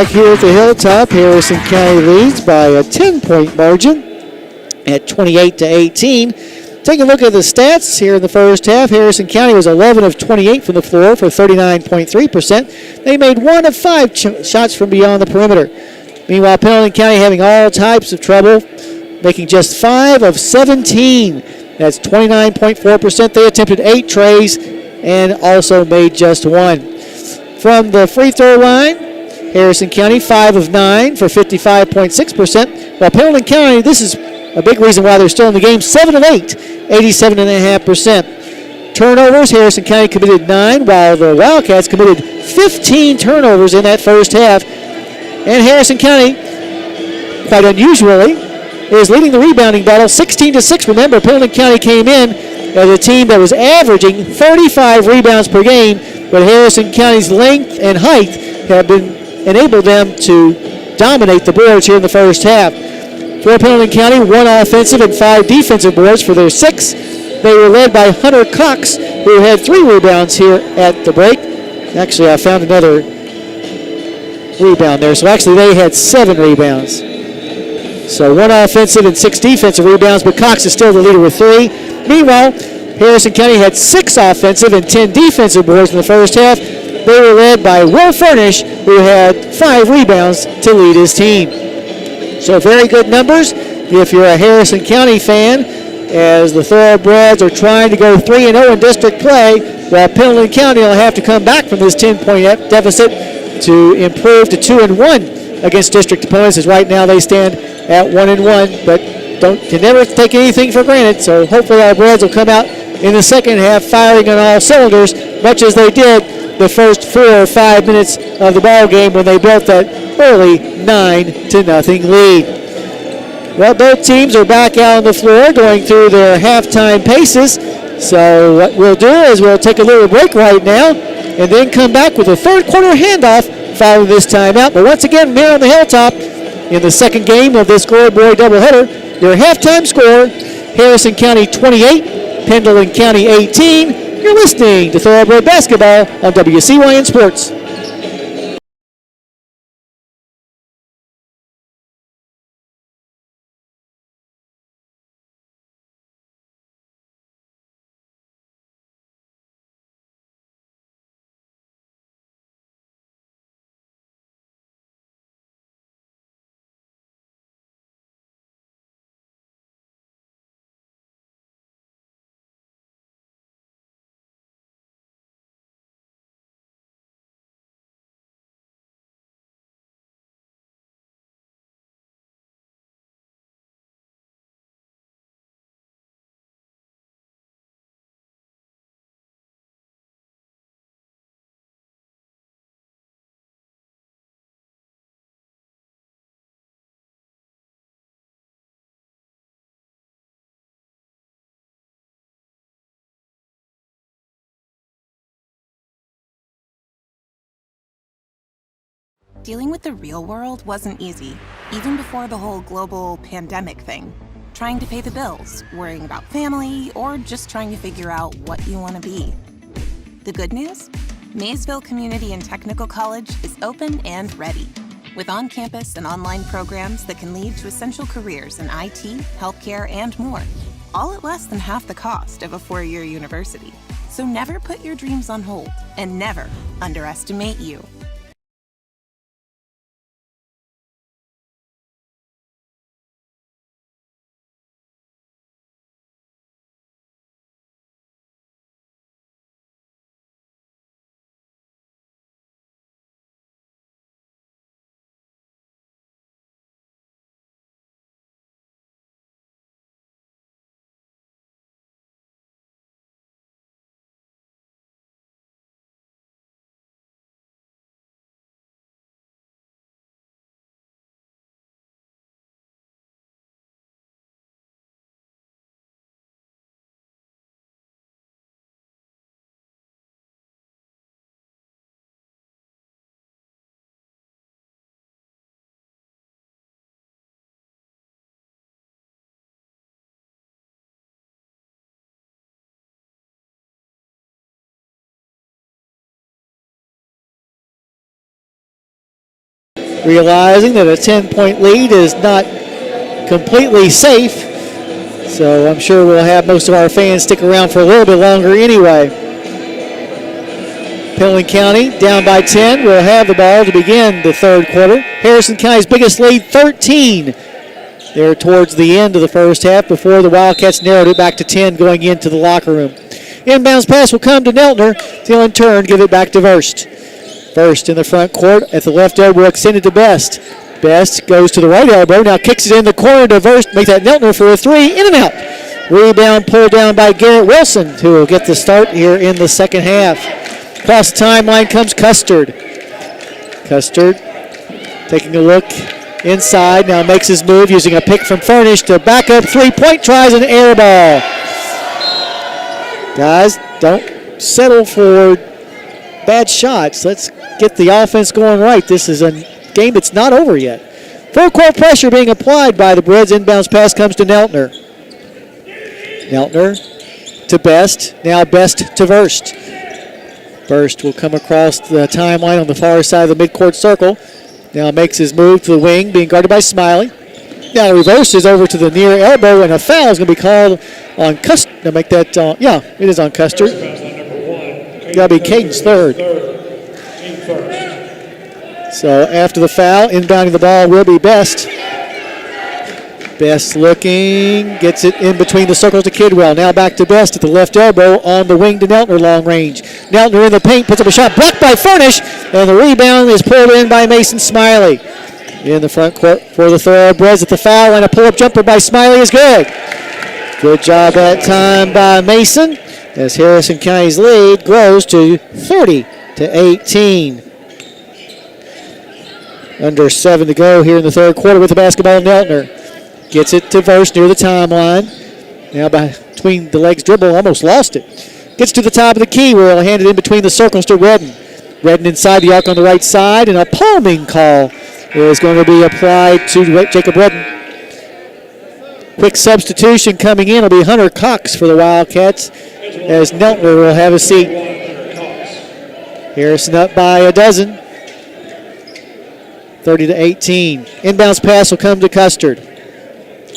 Here at the Hilltop, Harrison County leads by a 10-point margin at 28-18. Take a look at the stats here in the first half. Harrison County was 11 of 28 from the floor for 39.3%. They made 1 of 5 shots from beyond the perimeter. Meanwhile, Pendleton County having all types of trouble, making just 5 of 17. That's 29.4%. They attempted 8 trays and also made just 1. From the free throw line, Harrison County 5 of 9 for 55.6%. While Pendleton County, this is a big reason why they're still in the game, 7 of 8, 87.5%. Turnovers, Harrison County committed 9, while the Wildcats committed 15 turnovers in that first half. And Harrison County, quite unusually, is leading the rebounding battle 16-6. Remember, Pendleton County came in as a team that was averaging 35 rebounds per game, but Harrison County's length and height have enabled them to dominate the boards here in the first half. For Pendleton County, 1 offensive and 5 defensive boards for their 6. They were led by Hunter Cox, who had 3 rebounds here at the break. Actually, I found another rebound there. So actually, they had 7 rebounds. So 1 offensive and 6 defensive rebounds, but Cox is still the leader with 3. Meanwhile, Harrison County had 6 offensive and 10 defensive boards in the first half. They were led by Will Furnish, who had 5 rebounds to lead his team. So very good numbers if you're a Harrison County fan, as the Thoroughbreds are trying to go 3-0 in district play, while Pendleton County will have to come back from this 10-point deficit to improve to 2-1 against district opponents, as right now they stand at 1-1, but can never take anything for granted. So hopefully our Breds will come out in the second half firing on all cylinders, much as they did the first 4 or 5 minutes of the ball game when they built that early 9-0 lead. Well, both teams are back out on the floor going through their halftime paces. So what we'll do is we'll take a little break right now and then come back with a third quarter handoff following this timeout. But once again, here on the Hilltop in the second game of this scoreboard doubleheader, your halftime score, Harrison County 28, Pendleton County 18. You're listening to Thoroughbred Basketball on WCYN Sports. Dealing with the real world wasn't easy, even before the whole global pandemic thing. Trying to pay the bills, worrying about family, or just trying to figure out what you want to be. The good news? Maysville Community and Technical College is open and ready, with on-campus and online programs that can lead to essential careers in IT, healthcare, and more, all at less than half the cost of a 4-year university. So never put your dreams on hold, and never underestimate you. realizing that a 10-point lead is not completely safe. So I'm sure we'll have most of our fans stick around for a little bit longer anyway. Pendleton County down by 10 will have the ball to begin the third quarter. Harrison County's biggest lead, 13. There towards the end of the first half before the Wildcats narrowed it back to 10 going into the locker room. Inbounds pass will come to Neltner. He'll in turn give it back to Verst. Verst in the front court at the left elbow extended to Best. Best goes to the right elbow. Now kicks it in the corner to Verst. Make that Neltner for a three. In and out. Rebound pulled down by Garrett Wilson, who will get the start here in the second half. Across the timeline comes Custard. Custard taking a look inside. Now makes his move using a pick from Furnish to back up three-point tries an air ball. Guys, don't settle for bad shots. Let's get the offense going right. This is a game that's not over yet. Full court pressure being applied by the Breds. Inbounds pass comes to Neltner. Neltner to Best. Now Best to Verst. Verst will come across the timeline on the far side of the midcourt circle. Now makes his move to the wing, being guarded by Smiley. Now reverses over to the near elbow, and a foul is going to be called on Custard. To make that, it is on Custard. That'll be Caden's third. So after the foul, inbounding the ball will be Best. Best looking, gets it in between the circles to Kidwell. Now back to Best at the left elbow on the wing to Neltner, long range. Neltner in the paint, puts up a shot, blocked by Furnish, and the rebound is pulled in by Mason Smiley. In the front court for the Thoroughbreds at the foul, and a pull-up jumper by Smiley is good. Good job that time by Mason, as Harrison County's lead grows to 30-18. Under 7 to go here in the third quarter with the basketball. Neltner gets it to Verst near the timeline. Now between the legs dribble, almost lost it. Gets to the top of the key where he'll hand it in between the circles to Redden. Redden inside the arc on the right side, and a palming call is going to be applied to Jacob Redden. Quick substitution coming in will be Hunter Cox for the Wildcats, as Neltner will have a seat. Harrison up by a dozen. 30-18. Inbounds pass will come to Custard.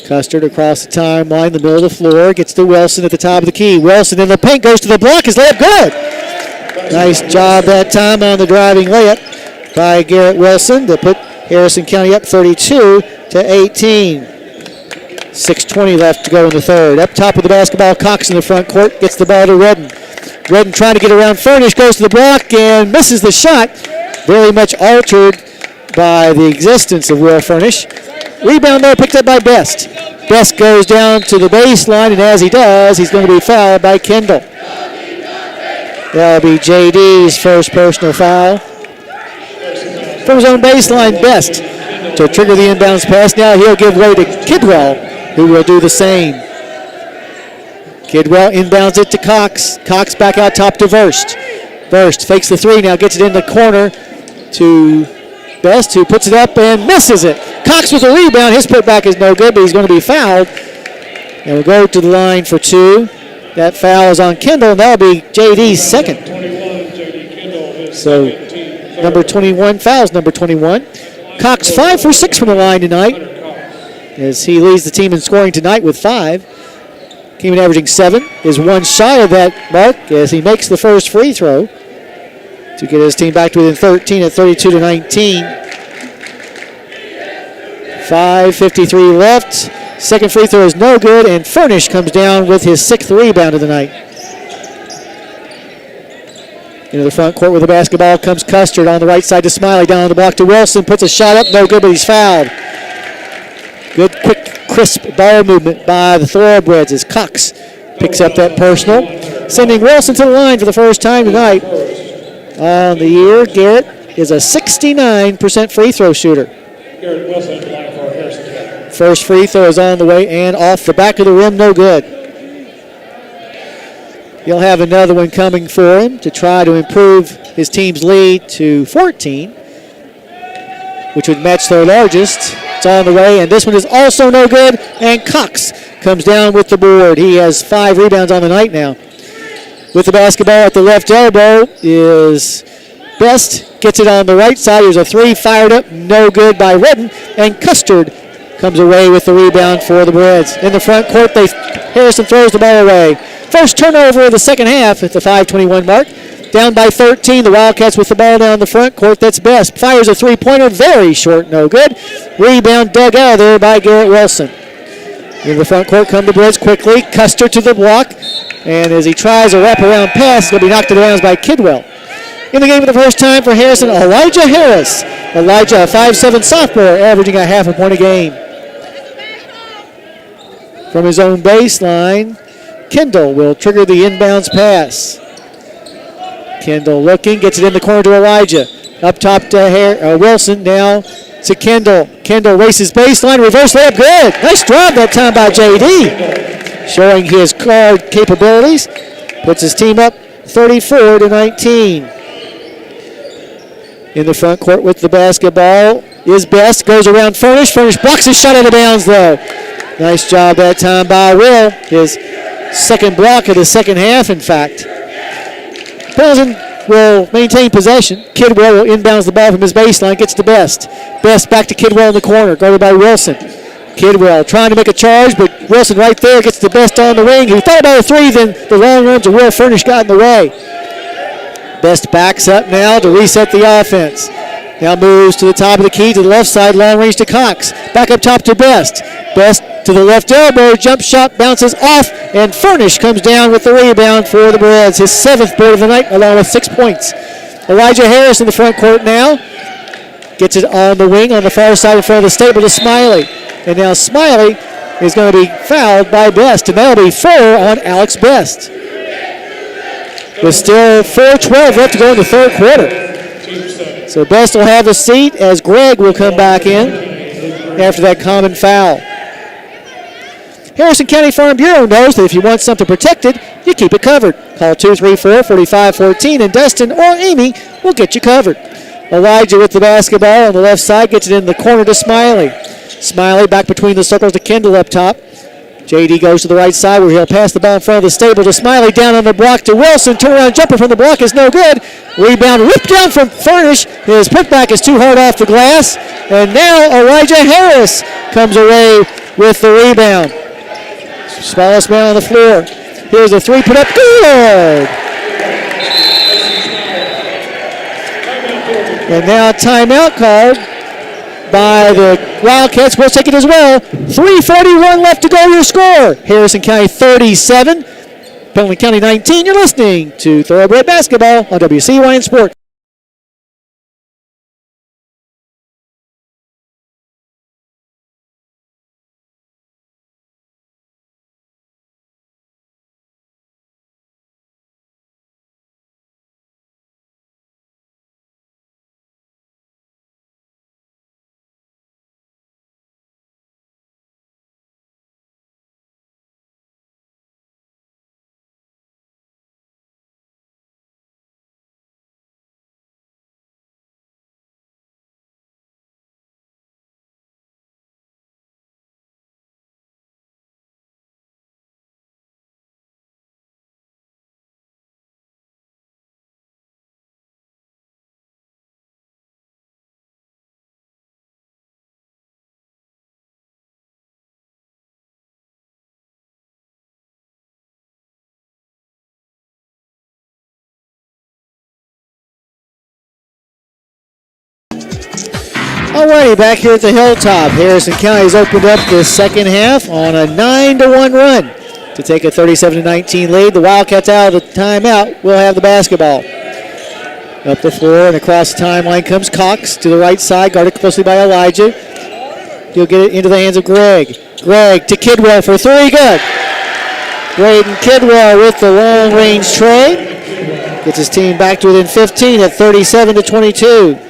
Custard across the timeline, the middle of the floor, gets to Wilson at the top of the key. Wilson in the paint, goes to the block, his layup good. Nice job that time on the driving layup by Garrett Wilson to put Harrison County up 32-18. 6:20 left to go in the third. Up top with the basketball, Cox in the front court, gets the ball to Redden. Redden trying to get around Furnish, goes to the block and misses the shot. Very much altered by the existence of Will Furnish. Rebound though picked up by Best. Best goes down to the baseline, and as he does, he's going to be fouled by Kendall. That'll be JD's first personal foul. From his own baseline, Best to trigger the inbounds pass. Now he'll give way to Kidwell, who will do the same. Kidwell inbounds it to Cox. Cox back out top to Verst. Verst fakes the three, now gets it in the corner to Best, who puts it up and misses it. Cox with a rebound. His putback is no good, but he's going to be fouled. And we'll go to the line for two. That foul is on Kendall, and that'll be JD's second. So number 21 fouls number 21. Cox 5 for 6 from the line tonight, as he leads the team in scoring tonight with 5. Came in averaging 7. Is one shy of that mark as he makes the first free throw to get his team back to within 13 at 32-19. 5:53 left. Second free throw is no good, and Furnish comes down with his 6th rebound of the night. Into the front court with the basketball comes Custard on the right side to Smiley, down on the block to Wilson, puts a shot up, no good, but he's fouled. Good, quick, crisp ball movement by the Thoroughbreds as Cox picks up that personal, sending Wilson to the line for the first time tonight. On the year, Garrett is a 69% free throw shooter. Garrett Wilson at the line for Harrison. First free throw is on the way and off the back of the rim, no good. He'll have another one coming for him to try to improve his team's lead to 14, which would match their largest. It's on the way, and this one is also no good, and Cox comes down with the board. He has 5 rebounds on the night now. With the basketball at the left elbow is Best gets it on the right side. Here's a three fired up, no good by Redden. And Custard comes away with the rebound for the Reds. In the front court, Harrison throws the ball away. First turnover of the second half at the 5:21 mark. Down by 13, the Wildcats with the ball down the front court. That's Best. Fires a three-pointer, very short, no good. Rebound dug out of there by Garrett Wilson. In the front court come the Reds quickly. Custer to the block. And as he tries a wraparound pass, he'll be knocked out of bounds by Kidwell. In the game for the first time for Harrison, Elijah Harris. Elijah, a 5'7" sophomore, averaging a half a point a game. From his own baseline, Kendall will trigger the inbounds pass. Kendall looking, gets it in the corner to Elijah. Up top to Wilson, now to Kendall. Kendall races baseline, reverse layup, good. Nice job that time by JD. Showing his guard capabilities. Puts his team up 34-19. In the front court with the basketball is Best. Goes around Furnish. Furnish blocks his shot out of bounds though. Nice job that time by Will. His second block of the second half, in fact. Pendleton will maintain possession. Kidwell will inbounds the ball from his baseline. Gets to Best. Best back to Kidwell in the corner. Guarded by Wilson. Kidwell trying to make a charge, but Wilson right there gets the Best on the wing. He thought about a three, then the long runs of Will Furnish got in the way. Best backs up now to reset the offense. Now moves to the top of the key to the left side, long range to Cox. Back up top to Best. Best to the left elbow, jump shot bounces off, and Furnish comes down with the rebound for the Reds. His 7th board of the night, along with 6 points. Elijah Harris in the front court now. Gets it on the wing on the far side in front of the stable to Smiley. And now Smiley is going to be fouled by Best, and that'll be 4 on Alex Best. With still 4:12 left to go in the third quarter. So Best will have a seat as Greg will come back in after that common foul. Harrison County Farm Bureau knows that if you want something protected, you keep it covered. Call 234-4514 and Dustin or Amy will get you covered. Elijah with the basketball on the left side gets it in the corner to Smiley. Smiley back between the circles to Kendall up top. JD goes to the right side where he'll pass the ball in front of the stable to Smiley, down on the block to Wilson. Turnaround jumper from the block is no good. Rebound ripped down from Furnish. His putback is too hard off the glass. And now Elijah Harris comes away with the rebound. Smallest man on the floor. Here's a three put up, good. And now timeout called by the Wildcats. We'll take it as well. 3:41 left to go, your score. Harrison County 37, Pendleton County 19. You're listening to Thoroughbred Basketball on WCYN Sports. Alrighty, back here at the Hilltop. Harrison County has opened up the second half on a 9-1 run to take a 37-19 lead. The Wildcats out of the timeout will have the basketball. Up the floor and across the timeline comes Cox to the right side, guarded closely by Elijah. He'll get it into the hands of Greg. Greg to Kidwell for three, good. Braden Kidwell with the long-range tray. Gets his team back to within 15 at 37-22.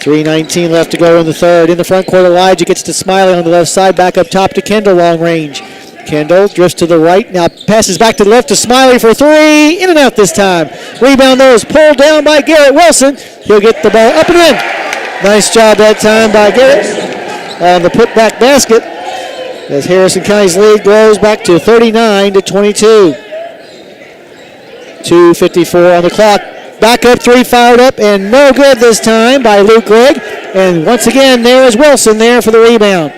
3:19 left to go in the third. In the front court, Elijah gets to Smiley on the left side. Back up top to Kendall, long range. Kendall drifts to the right. Now passes back to the left to Smiley for three. In and out this time. Rebound, though, is pulled down by Garrett Wilson. He'll get the ball up and in. Nice job that time by Garrett on the putback basket as Harrison County's lead grows back to 39-22. 2:54 on the clock. Back up three, fired up, and no good this time by Luke Gregg. And once again, there is Wilson there for the rebound.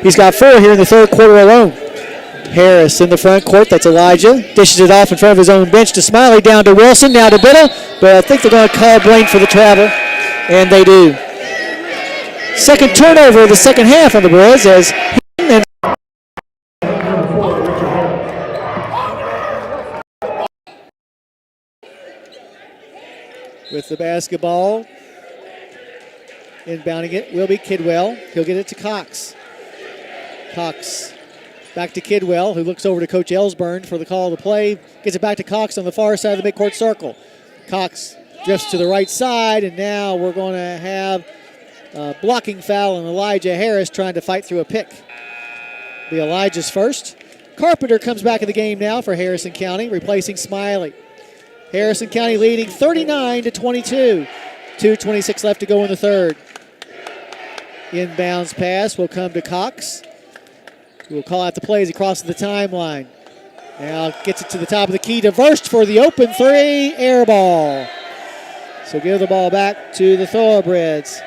He's got 4 here in the third quarter alone. Harris in the front court. That's Elijah. Dishes it off in front of his own bench to Smiley. Down to Wilson. Now to Biddle. But I think they're going to call Blaine for the travel. And they do. Second turnover of the second half on the Breds as with the basketball. Inbounding it will be Kidwell. He'll get it to Cox. Cox back to Kidwell, who looks over to Coach Ellsburn for the call of the play. Gets it back to Cox on the far side of the midcourt circle. Cox drifts to the right side, and now we're going to have a blocking foul on Elijah Harris trying to fight through a pick. Be Elijah's first. Carpenter comes back in the game now for Harrison County, replacing Smiley. Harrison County leading 39-22. 2:26 left to go in the third. Inbounds pass will come to Cox. He will call out the play as he crosses the timeline. Now gets it to the top of the key to Verst for the open three. Air ball. So give the ball back to the Thoroughbreds.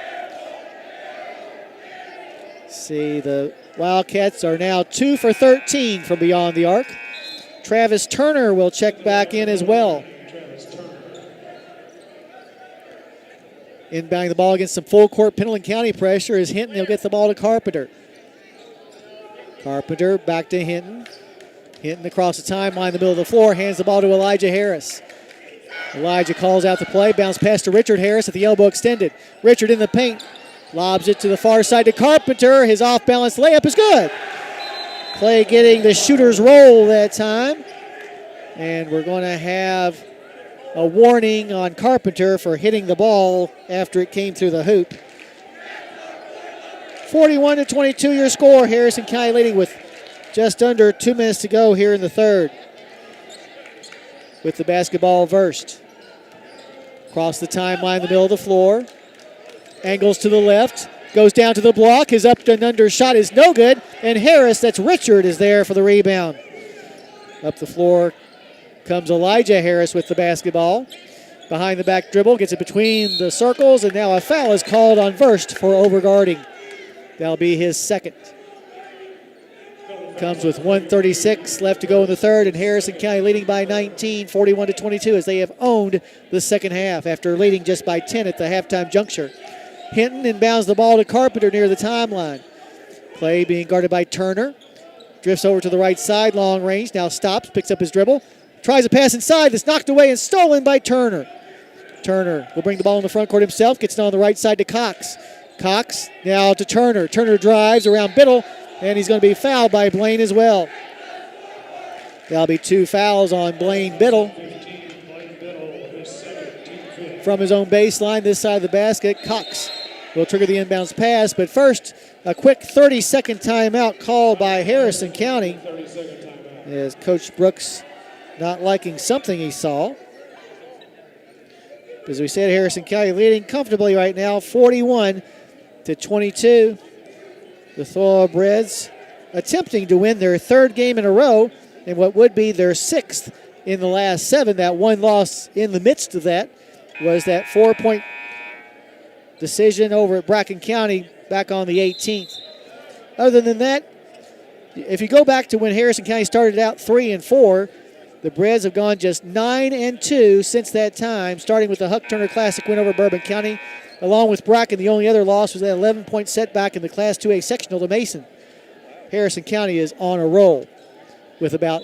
See, the Wildcats are now 2 for 13 from beyond the arc. Travis Turner will check back in as well. Inbounding the ball against some full court Pendleton County pressure is Hinton. He'll get the ball to Carpenter. Carpenter back to Hinton. Hinton across the timeline in the middle of the floor, hands the ball to Elijah Harris. Elijah calls out the play, bounce pass to Richard Harris at the elbow extended. Richard in the paint, lobs it to the far side to Carpenter. His off-balance layup is good. Clay getting the shooter's roll that time. And we're going to have a warning on Carpenter for hitting the ball after it came through the hoop. 41-22 your score. Harrison County leading with just under 2 minutes to go here in the third. With the basketball Verst. Across the timeline in the middle of the floor. Angles to the left. Goes down to the block. His up and under shot is no good. And Harris, that's Richard, is there for the rebound. Up the floor comes Elijah Harris with the basketball. Behind the back dribble, gets it between the circles, and now a foul is called on Verst for overguarding. That'll be his second. Comes with 1:36 left to go in the third, and Harrison County leading by 19, 41-22, as they have owned the second half after leading just by 10 at the halftime juncture. Hinton inbounds the ball to Carpenter near the timeline. Play being guarded by Turner. Drifts over to the right side, long range, now stops, picks up his dribble. Tries a pass inside that's knocked away and stolen by Turner. Turner will bring the ball in the front court himself, gets it on the right side to Cox. Cox now to Turner. Turner drives around Biddle, and he's going to be fouled by Blaine as well. There'll be 2 fouls on Blaine Biddle. From his own baseline, this side of the basket, Cox will trigger the inbounds pass, but first, a quick 30-second timeout called by Harrison County as Coach Brooks not liking something he saw. As we said, Harrison County leading comfortably right now, 41-22. The Thoroughbreds attempting to win their third game in a row and what would be their 6th in the last 7. That one loss in the midst of that was that 4-point decision over at Bracken County back on the 18th. Other than that, if you go back to when Harrison County started out 3-4, the Breds have gone just 9-2 since that time, starting with the Huck Turner Classic win over Bourbon County. Along with Bracken, the only other loss was that 11-point setback in the Class 2A sectional to Mason. Harrison County is on a roll with about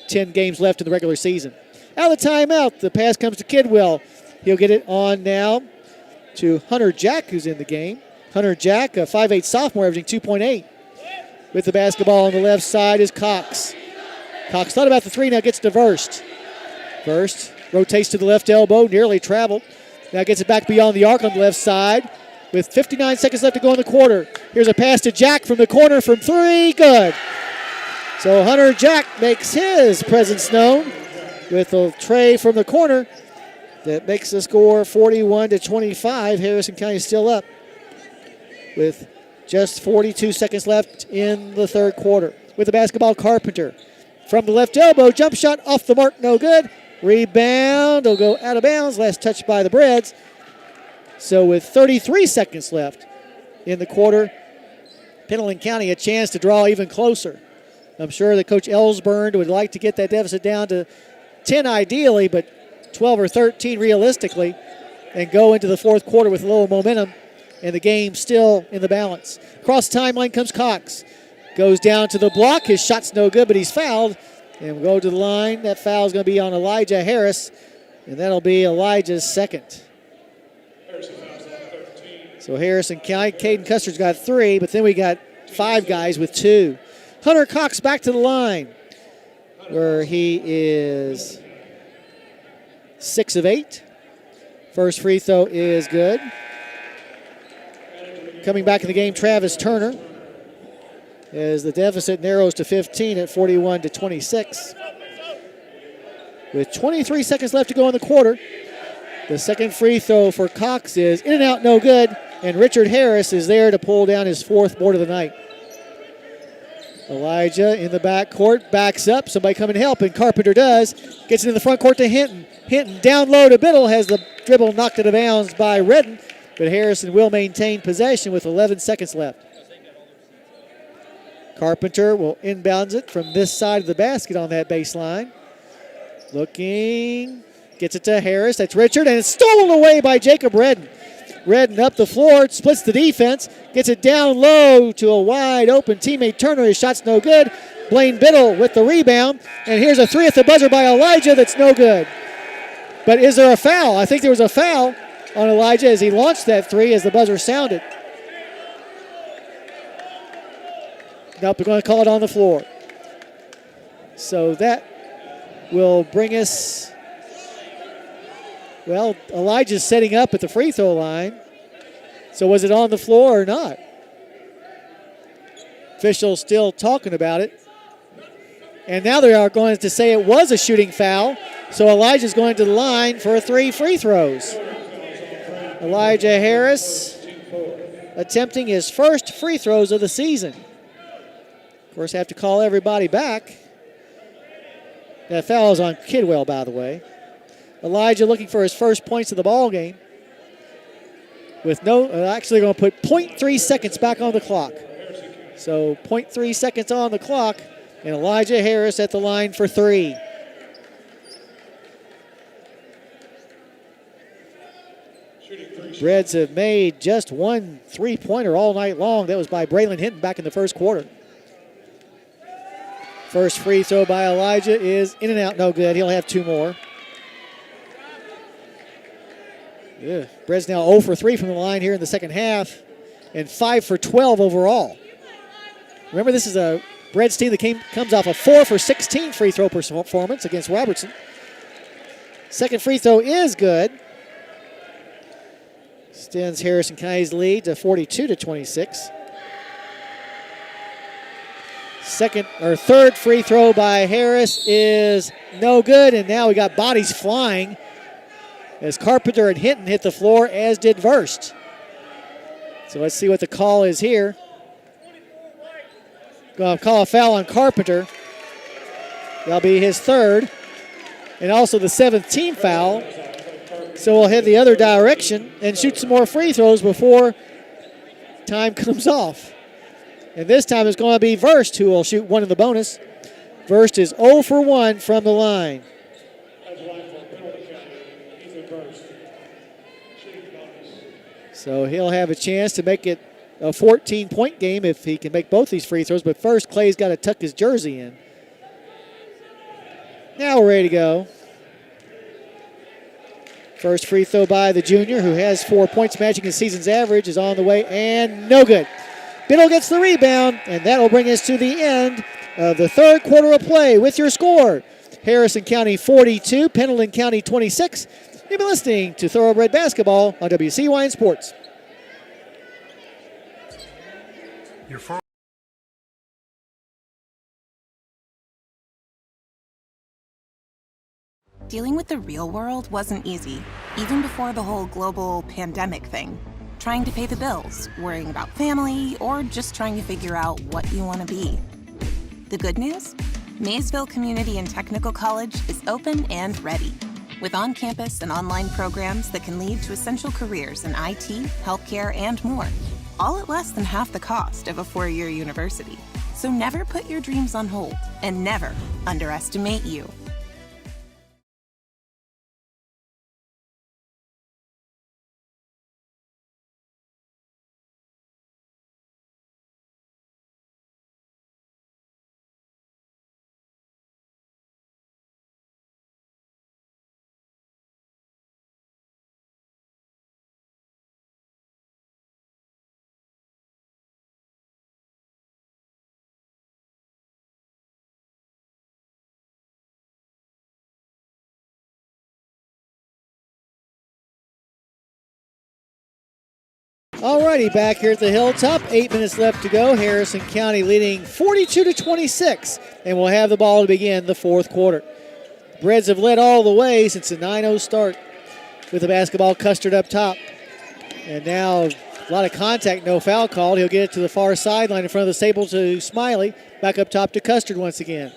10 games left in the regular season. Out of the timeout, the pass comes to Kidwell. He'll get it on now to Hunter Jack, who's in the game. Hunter Jack, a 5'8 sophomore, averaging 2.8. With the basketball on the left side is Cox. Cox thought about the three, now gets to Verst. Verst rotates to the left elbow, nearly traveled. Now gets it back beyond the arc on the left side with 59 seconds left to go in the quarter. Here's a pass to Jack from the corner from 3, good. So Hunter Jack makes his presence known with a tray from the corner that makes the score 41-25. Harrison County still up with just 42 seconds left in the third quarter. With the basketball, Carpenter. From the left elbow, jump shot off the mark, no good. Rebound will go out of bounds. Last touch by the Breads. So with 33 seconds left in the quarter, Pendleton County a chance to draw even closer. I'm sure that Coach Ellsburn would like to get that deficit down to 10 ideally, but 12 or 13 realistically, and go into the fourth quarter with a little momentum, and the game still in the balance. Across the timeline comes Cox. Goes down to the block. His shot's no good, but he's fouled. And we'll go to the line. That foul is going to be on Elijah Harris, and that'll be Elijah's second. So Harrison County, Caden Custer's got 3, but then we got 5 guys with 2. Hunter Cox back to the line, where he is 6 of 8. First free throw is good. Coming back in the game, Travis Turner, as the deficit narrows to 15 at 41-26. With 23 seconds left to go in the quarter, the second free throw for Cox is in and out, no good, and Richard Harris is there to pull down his 4th board of the night. Elijah in the backcourt, backs up, somebody come and help, and Carpenter does. Gets it in the front court to Hinton. Hinton down low to Biddle, has the dribble knocked out of bounds by Redden, but Harrison will maintain possession with 11 seconds left. Carpenter will inbounds it from this side of the basket on that baseline. Looking, gets it to Harris, that's Richard, and it's stolen away by Jacob Redden. Redden up the floor, splits the defense, gets it down low to a wide open teammate Turner. His shot's no good. Blaine Biddle with the rebound, and here's a 3 at the buzzer by Elijah that's no good. But is there a foul? I think there was a foul on Elijah as he launched that 3 as the buzzer sounded. Nope, they're going to call it on the floor. So that will bring us, well, Elijah's setting up at the free throw line. So was it on the floor or not? Officials still talking about it. And now they are going to say it was a shooting foul. So Elijah's going to the line for 3 free throws. Elijah Harris attempting his first free throws of the season. Of course, have to call everybody back. That foul is on Kidwell, by the way. Elijah looking for his first points of the ball game. With actually going to put 0.3 seconds back on the clock. So 0.3 seconds on the clock, and Elijah Harris at the line for 3. Reds have made just 1 3-pointer all night long. That was by Braylon Hinton back in the first quarter. First free throw by Elijah is in and out, no good. He'll have 2 more. Yeah. Reds now 0 for 3 from the line here in the second half, and 5 for 12 overall. Remember, this is a Reds team that comes off a 4 for 16 free throw performance against Robertson. Second free throw is good. Extends Harrison County's lead to 42-26. Third free throw by Harris is no good, and now we got bodies flying as Carpenter and Hinton hit the floor, as did Verst. So let's see what the call is here. Going to call a foul on Carpenter. That'll be his 3rd, and also the 7th team foul. So we'll head the other direction and shoot some more free throws before time comes off. And this time it's going to be Verst who will shoot 1 in the bonus. Verst is 0 for 1 from the line. So he'll have a chance to make it a 14-point game if he can make both these free throws. But first, Clay's got to tuck his jersey in. Now we're ready to go. First free throw by the junior, who has 4 points, matching his season's average, is on the way, and no good. Biddle gets the rebound, and that'll bring us to the end of the third quarter of play with your score. Harrison County 42, Pendleton County 26. You've been listening to Thoroughbred Basketball on WCYN Sports. Dealing with the real world wasn't easy, even before the whole global pandemic thing. Trying to pay the bills, worrying about family, or just trying to figure out what you want to be. The good news? Maysville Community and Technical College is open and ready, with on-campus and online programs that can lead to essential careers in IT, healthcare, and more, all at less than half the cost of a four-year university. So never put your dreams on hold, and never underestimate you. Alrighty, back here at the Hilltop, 8 minutes left to go. Harrison County leading 42-26, and we'll have the ball to begin the fourth quarter. The Reds have led all the way since the 9-0 start with the basketball. Custard up top. And now a lot of contact, no foul called. He'll get it to the far sideline in front of the Sable to Smiley. Back up top to Custard once again.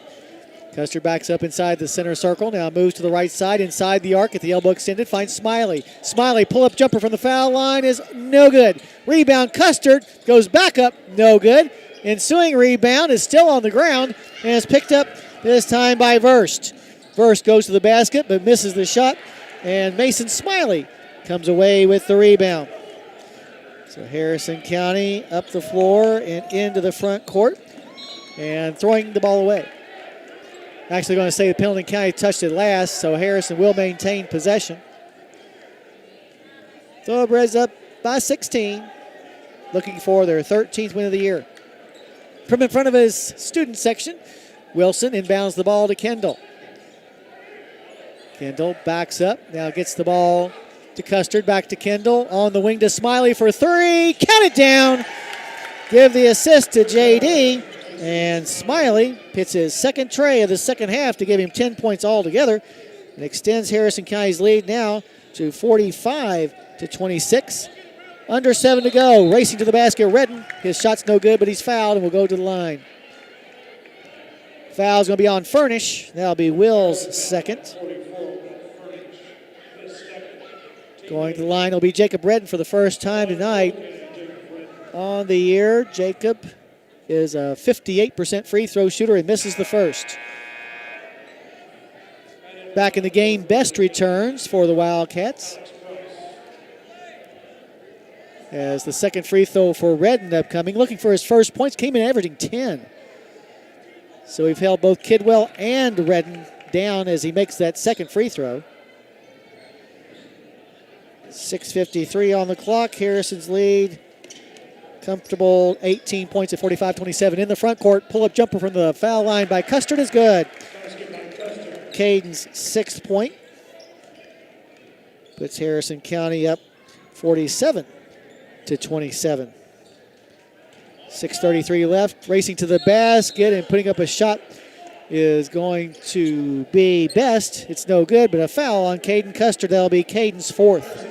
Custard backs up inside the center circle. Now moves to the right side, inside the arc at the elbow extended. Finds Smiley. Smiley, pull-up jumper from the foul line is no good. Rebound, Custard goes back up, no good. Ensuing rebound is still on the ground and is picked up this time by Verst. Verst goes to the basket but misses the shot. And Mason Smiley comes away with the rebound. So Harrison County up the floor and into the front court and throwing the ball away. Actually going to say that Pendleton County touched it last, so Harrison will maintain possession. Thoroughbreds up by 16, looking for their 13th win of the year. From in front of his student section, Wilson inbounds the ball to Kendall. Kendall backs up, now gets the ball to Custard, back to Kendall, on the wing to Smiley for three, count it down. Give the assist to JD. And Smiley hits his second tray of the second half to give him 10 points altogether and extends Harrison County's lead now to 45-26. Under 7 to go. Racing to the basket, Redden. His shot's no good, but he's fouled and will go to the line. Foul's going to be on Furnish. That'll be Will's second. Going to the line will be Jacob Redden for the first time tonight. On the year, Jacob is a 58% free throw shooter and misses the first. Back in the game, Best returns for the Wildcats. As the second free throw for Redden upcoming, looking for his first points, came in averaging 10. So we've held both Kidwell and Redden down as he makes that second free throw. 6:53 on the clock, Harrison's lead. Comfortable 18 points at 45-27 in the front court. Pull-up jumper from the foul line by Custard is good. Caden's sixth point. Puts Harrison County up 47-27. 6:33 left. Racing to the basket and putting up a shot is going to be Best. It's no good, but a foul on Caden Custard. That'll be Caden's fourth.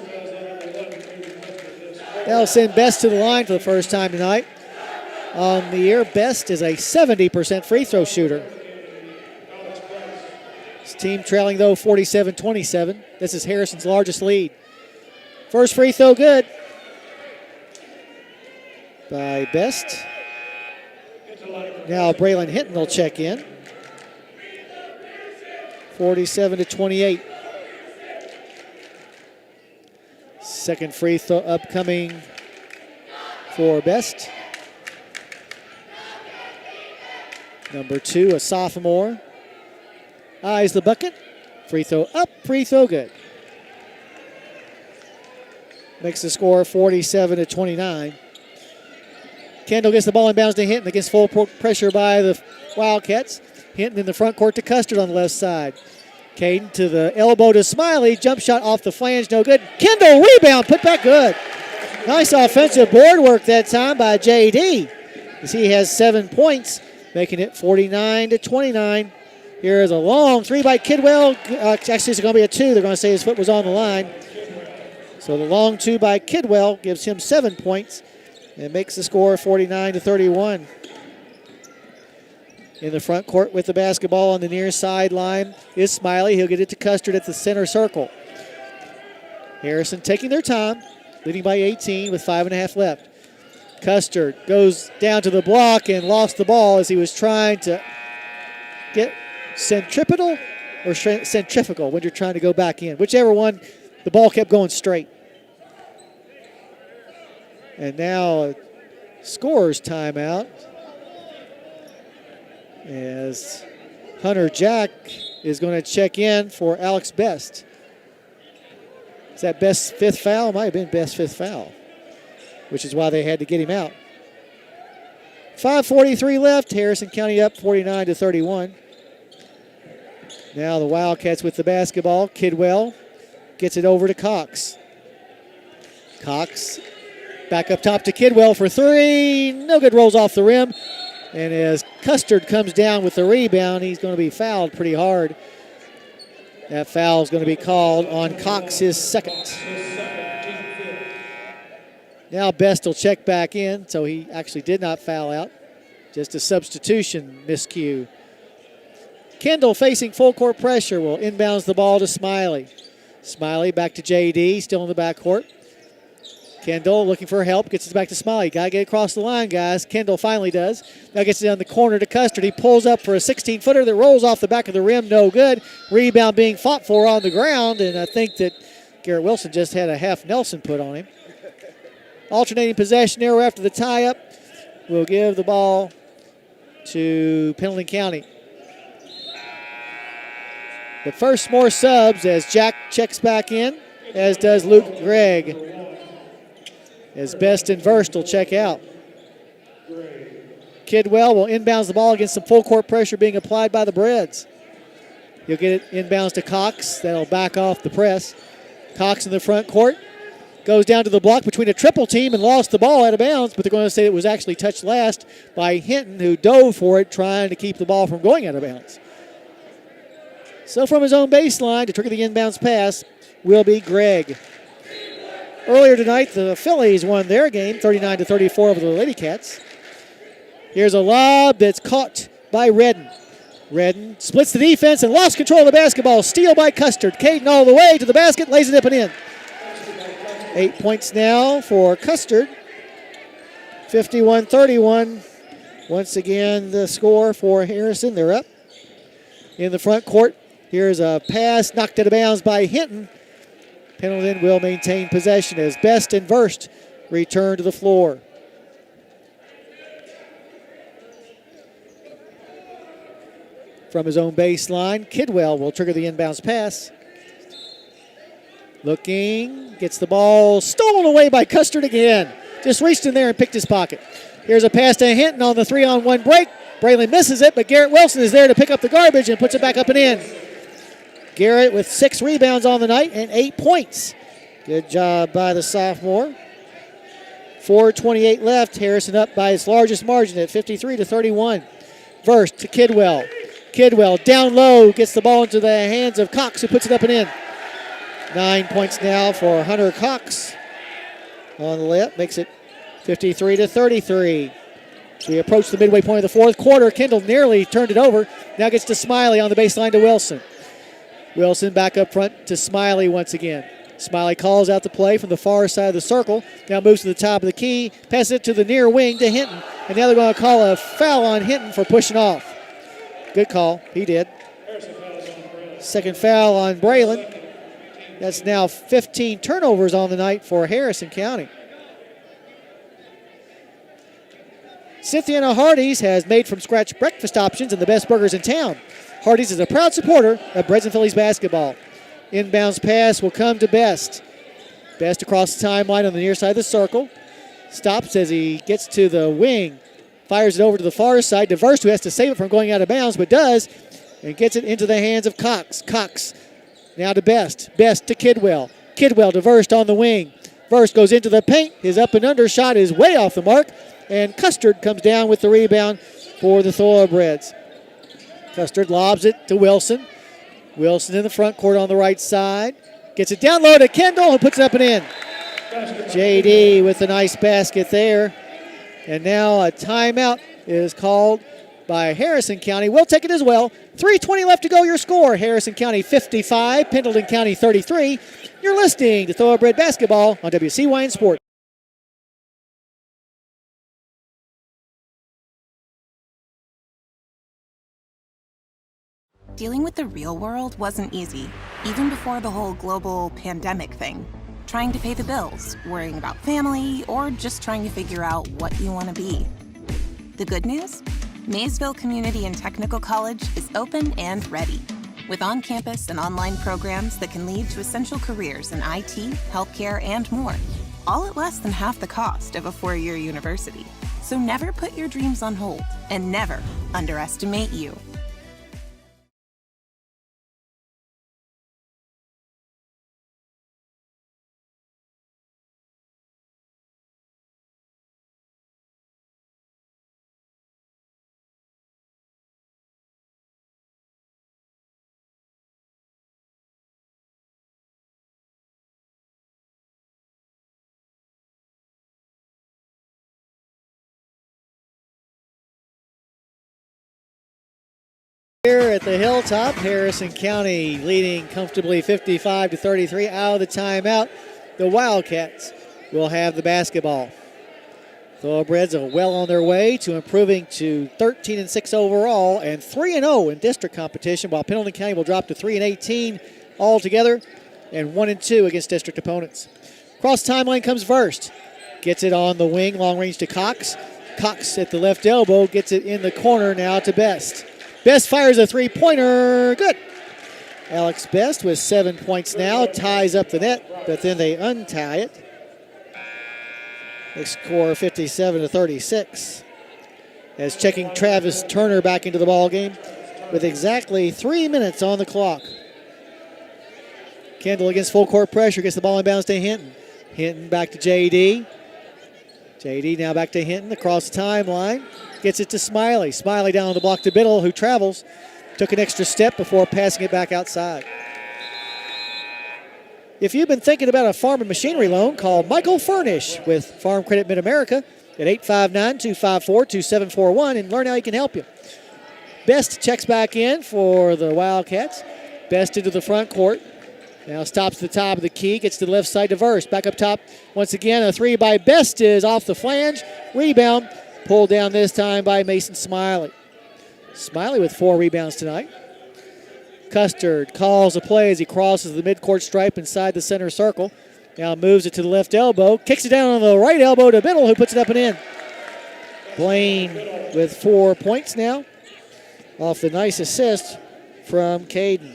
That'll send Best to the line for the first time tonight. On the year, Best is a 70% free throw shooter. His team trailing, though, 47-27. This is Harrison's largest lead. First free throw good by Best. Now Braylon Hinton will check in. 47-28. Second free throw upcoming for Best. Number 2, a sophomore. Eyes the bucket. Free throw up, free throw good. Makes the score 47-29. Kendall gets the ball inbounds to Hinton against full pressure by the Wildcats. Hinton in the front court to Custard on the left side. Caden to the elbow to Smiley. Jump shot off the flange, no good. Kendall, rebound, put back good. Nice offensive board work that time by JD, as he has 7 points, making it 49-29. Here is a long three by Kidwell. Actually, it's going to be a two. They're going to say his foot was on the line. So the long two by Kidwell gives him 7 points and makes the score 49-31. In the front court with the basketball on the near sideline is Smiley. He'll get it to Custard at the center circle. Harrison taking their time, leading by 18 with 5.5 left. Custard goes down to the block and lost the ball as he was trying to get centripetal or centrifugal when you're trying to go back in. Whichever one, the ball kept going straight. And now a scorer's timeout as Hunter Jack is going to check in for Alex Best. Is that Best's 5th foul? Might have been Best's 5th foul, which is why they had to get him out. 5:43 left. Harrison County up 49-31. Now the Wildcats with the basketball. Kidwell gets it over to Cox. Cox back up top to Kidwell for 3. No good, rolls off the rim. And as Custard comes down with the rebound, he's going to be fouled pretty hard. That foul is going to be called on Cox, his 2nd. Now Best will check back in, so he actually did not foul out. Just a substitution miscue. Kendall facing full court pressure will inbounds the ball to Smiley. Smiley back to JD, still in the backcourt. Kendall looking for help, gets it back to Smiley. Got to get across the line, guys. Kendall finally does. Now gets it down the corner to Custard. He pulls up for a 16-footer that rolls off the back of the rim, no good. Rebound being fought for on the ground, and I think that Garrett Wilson just had a half Nelson put on him. Alternating possession arrow after the tie-up. We'll give the ball to Pendleton County. But first, more subs as Jack checks back in, as does Luke Gregg. As Best and Verst will check out. Kidwell will inbounds the ball against some full court pressure being applied by the Breads. You'll get it inbounds to Cox. That'll back off the press. Cox in the front court. Goes down to the block between a triple team and lost the ball out of bounds, but they're going to say it was actually touched last by Hinton, who dove for it, trying to keep the ball from going out of bounds. So from his own baseline to trigger the inbounds pass will be Gregg. Earlier tonight, the Phillies won their game 39-34 over the Lady Cats. Here's a lob that's caught by Redden. Redden splits the defense and lost control of the basketball. Steal by Custard. Caden all the way to the basket, lays it up and in. 8 points now for Custard. 51-31. Once again, the score for Harrison. They're up. In the front court, here's a pass knocked out of bounds by Hinton. Pendleton will maintain possession as Best and Verst return to the floor. From his own baseline, Kidwell will trigger the inbounds pass. Looking, gets the ball stolen away by Custard again. Just reached in there and picked his pocket. Here's a pass to Hinton on the 3-on-1 break. Braylon misses it, but Garrett Wilson is there to pick up the garbage and puts it back up and in. Garrett with 6 rebounds on the night and 8 points. Good job by the sophomore. 4:28 left. Harrison up by his largest margin at 53-31. Verst to Kidwell. Kidwell down low, gets the ball into the hands of Cox, who puts it up and in. 9 points now for Hunter Cox on the layup. Makes it 53-33. We approach the midway point of the fourth quarter. Kendall nearly turned it over. Now gets to Smiley on the baseline to Wilson. Wilson back up front to Smiley once again. Smiley calls out the play from the far side of the circle. Now moves to the top of the key. Passes it to the near wing to Hinton. And now they're going to call a foul on Hinton for pushing off. Good call. He did. Second foul on Braylon. That's now 15 turnovers on the night for Harrison County. Cynthiana Hardee's has made from scratch breakfast options and the best burgers in town. Hardee's is a proud supporter of Breads and Phillies basketball. Inbounds pass will come to Best. Best across the timeline on the near side of the circle. Stops as he gets to the wing. Fires it over to the far side. Verst, who has to save it from going out of bounds, but does. And gets it into the hands of Cox. Cox now to Best. Best to Kidwell. Kidwell to Verst on the wing. Verst goes into the paint. His up and under shot is way off the mark. And Custard comes down with the rebound for the Thoroughbreds. Custard lobs it to Wilson. Wilson in the front court on the right side. Gets it down low to Kendall and puts it up and in. JD with a nice basket there. And now a timeout is called by Harrison County. We'll take it as well. 3:20 left to go. Your score, Harrison County 55, Pendleton County 33. You're listening to Thoroughbred Basketball on WCYN Sports. Dealing with the real world wasn't easy, even before the whole global pandemic thing. Trying to pay the bills, worrying about family, or just trying to figure out what you want to be. The good news? Maysville Community and Technical College is open and ready, with on-campus and online programs that can lead to essential careers in IT, healthcare, and more, all at less than half the cost of a four-year university. So never put your dreams on hold, and never underestimate you. Here at the Hilltop, Harrison County leading comfortably 55-33. Out of the timeout, the Wildcats will have the basketball. Thoroughbreds are well on their way to improving to 13-6 overall and 3-0 in district competition, while Pendleton County will drop to 3-18 altogether and 1-2 against district opponents. Cross timeline comes first. Gets it on the wing, long range to Cox. Cox at the left elbow, gets it in the corner now to Best. Best fires a three-pointer. Good. Alex Best with 7 points now. Ties up the net, but then they untie it. They score 57-36. As checking Travis Turner back into the ball game with exactly 3 minutes on the clock. Kendall against full court pressure. Gets the ball inbounds to Hinton. Hinton back to JD. JD now back to Hinton across the timeline. Gets it to Smiley. Smiley down on the block to Biddle, who travels. Took an extra step before passing it back outside. If you've been thinking about a farm and machinery loan, call Michael Furnish with Farm Credit Mid-America at 859-254-2741 and learn how he can help you. Best checks back in for the Wildcats. Best into the front court. Now stops at the top of the key, gets to the left side to Verse. Back up top once again. A three by Best is off the flange. Rebound pulled down this time by Mason Smiley. Smiley with 4 rebounds tonight. Custard calls a play as he crosses the midcourt stripe inside the center circle. Now moves it to the left elbow. Kicks it down on the right elbow to Biddle, who puts it up and in. Blaine with 4 points now off the nice assist from Caden.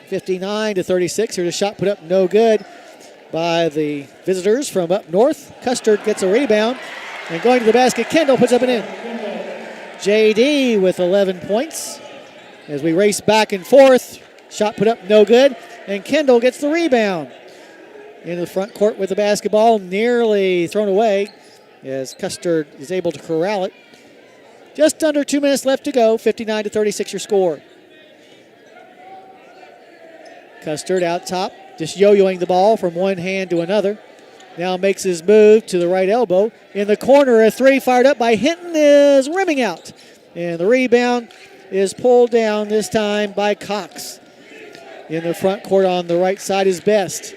59-36. Here's a shot put up, no good by the visitors from up north. Custard gets a rebound. And going to the basket, Kendall puts up and in. JD with 11 points. As we race back and forth, shot put up, no good. And Kendall gets the rebound. Into the front court with the basketball, nearly thrown away as Custard is able to corral it. Just under 2 minutes left to go, 59-36 your score. Custard out top, just yo-yoing the ball from one hand to another. Now makes his move to the right elbow. In the corner, a three fired up by Hinton is rimming out. And the rebound is pulled down this time by Cox. In the front court on the right side is Best.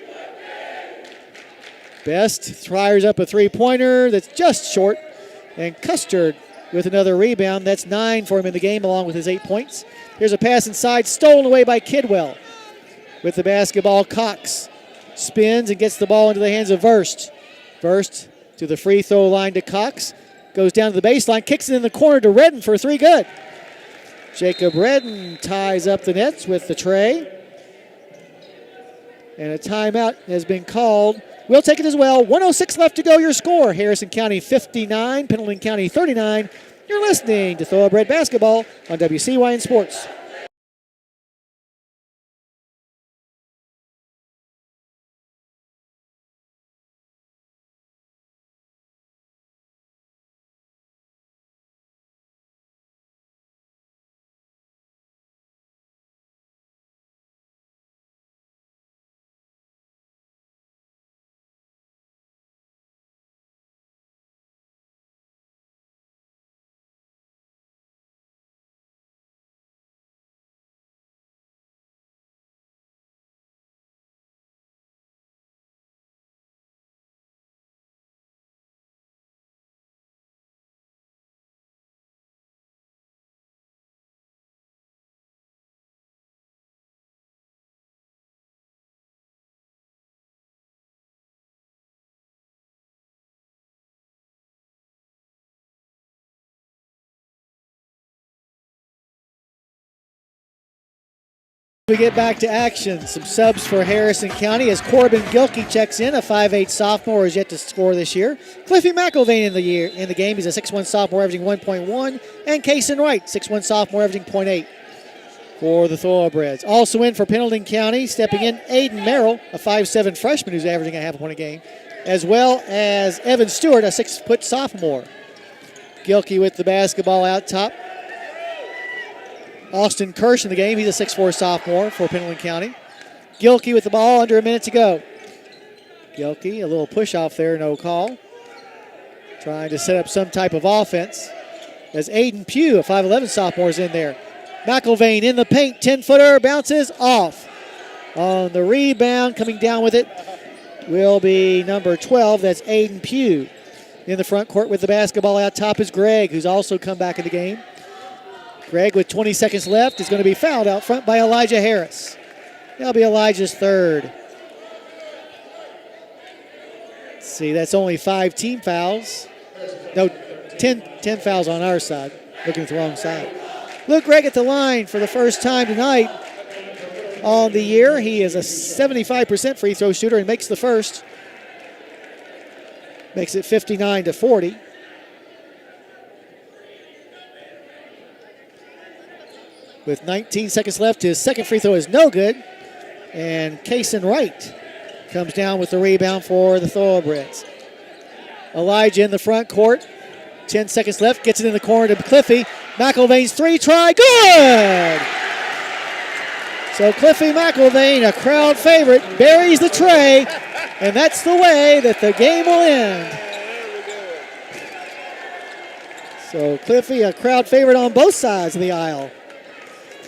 Best fires up a three-pointer that's just short. And Custard with another rebound. That's 9 for him in the game along with his 8 points. Here's a pass inside, stolen away by Kidwell. With the basketball, Cox spins and gets the ball into the hands of Verst. Verst to the free throw line to Cox. Goes down to the baseline, kicks it in the corner to Redden for 3 good. Jacob Redden ties up the nets with the tray. And a timeout has been called. We'll take it as well. 1:06 left to go. Your score, Harrison County 59, Pendleton County 39. You're listening to Thoroughbred Basketball on WCYN Sports. We get back to action. Some subs for Harrison County as Corbin Gilkey checks in. A 5'8 sophomore is yet to score this year. Cliffy McIlvain in the game. He's a 6'1 sophomore averaging 1.1. And Kason Wright, 6'1 sophomore averaging 0.8 for the Thoroughbreds. Also in for Pendleton County, stepping in Aiden Merrill, a 5'7 freshman who's averaging a half a point a game, as well as Evan Stewart, a 6' sophomore. Gilkey with the basketball out top. Austin Kirsch in the game. He's a 6'4 sophomore for Pendleton County. Gilkey with the ball, under a minute to go. Gilkey, a little push off there, no call. Trying to set up some type of offense. As Aiden Pugh, a 5'11 sophomore, is in there. McIlvain in the paint, 10-footer, bounces off. On the rebound, coming down with it will be number 12. That's Aiden Pugh. In the front court with the basketball out top is Greg, who's also come back in the game. Greg, with 20 seconds left, is going to be fouled out front by Elijah Harris. That'll be Elijah's third. Let's see, that's only 5 team fouls. No, 10 fouls on our side. Looking at the wrong side. Luke Gregg at the line for the first time tonight on the year. He is a 75% free throw shooter and makes the first. Makes it 59-40. With 19 seconds left, his second free throw is no good. And Kason Wright comes down with the rebound for the Thoroughbreds. Elijah in the front court. 10 seconds left, gets it in the corner to Cliffy. McIlvain's three, try, good! So Cliffy McIlvain, a crowd favorite, buries the tray, and that's the way that the game will end. So Cliffy, a crowd favorite on both sides of the aisle.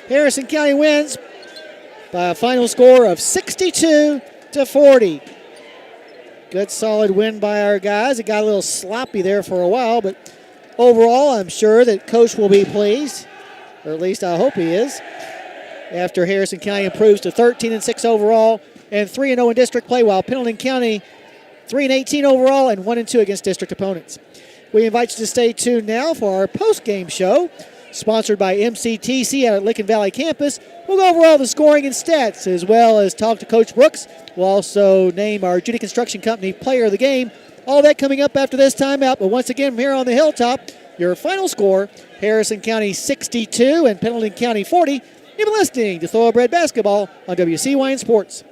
Harrison County wins by a final score of 62-40. Good solid win by our guys. It got a little sloppy there for a while, but overall I'm sure that Coach will be pleased, or at least I hope he is, after Harrison County improves to 13-6 overall and 3-0 in district play, while Pendleton County 3-18 overall and 1-2 against district opponents. We invite you to stay tuned now for our post-game show, sponsored by MCTC at our Licking Valley campus. We'll go over all the scoring and stats, as well as talk to Coach Brooks. We'll also name our Judy Construction Company player of the game. All that coming up after this timeout. But once again, from here on the Hilltop, your final score, Harrison County 62 and Pendleton County 40. You've been listening to Thoroughbred Basketball on WCYN Sports.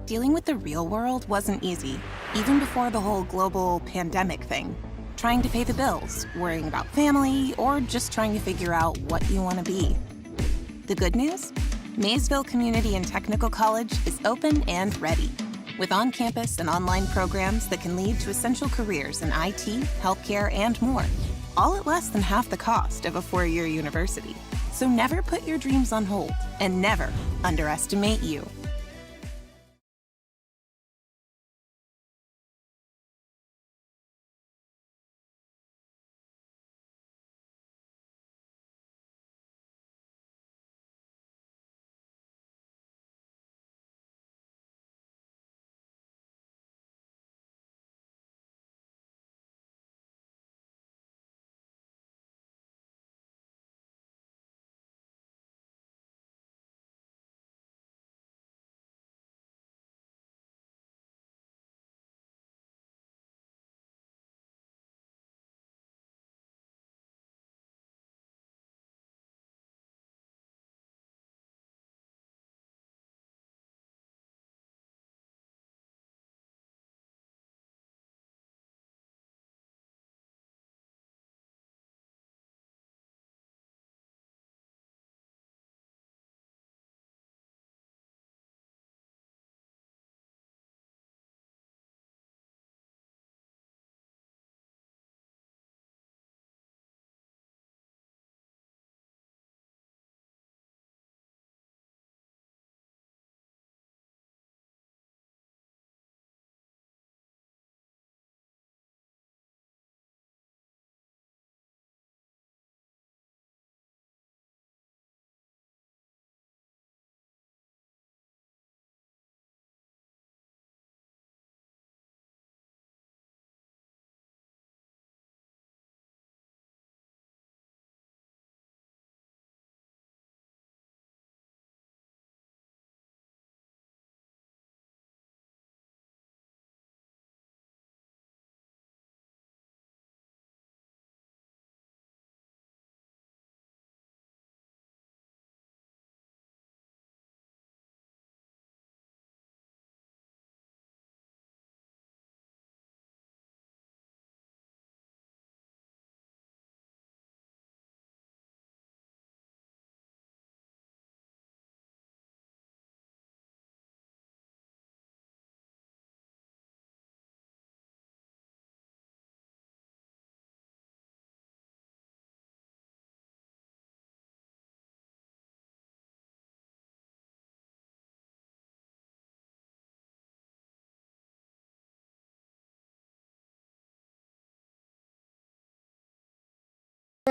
Dealing with the real world wasn't easy, even before the whole global pandemic thing. Trying to pay the bills, worrying about family, or just trying to figure out what you want to be. The good news? Maysville Community and Technical College is open and ready, with on-campus and online programs that can lead to essential careers in IT, healthcare, and more, all at less than half the cost of a four-year university. So never put your dreams on hold, and never underestimate you.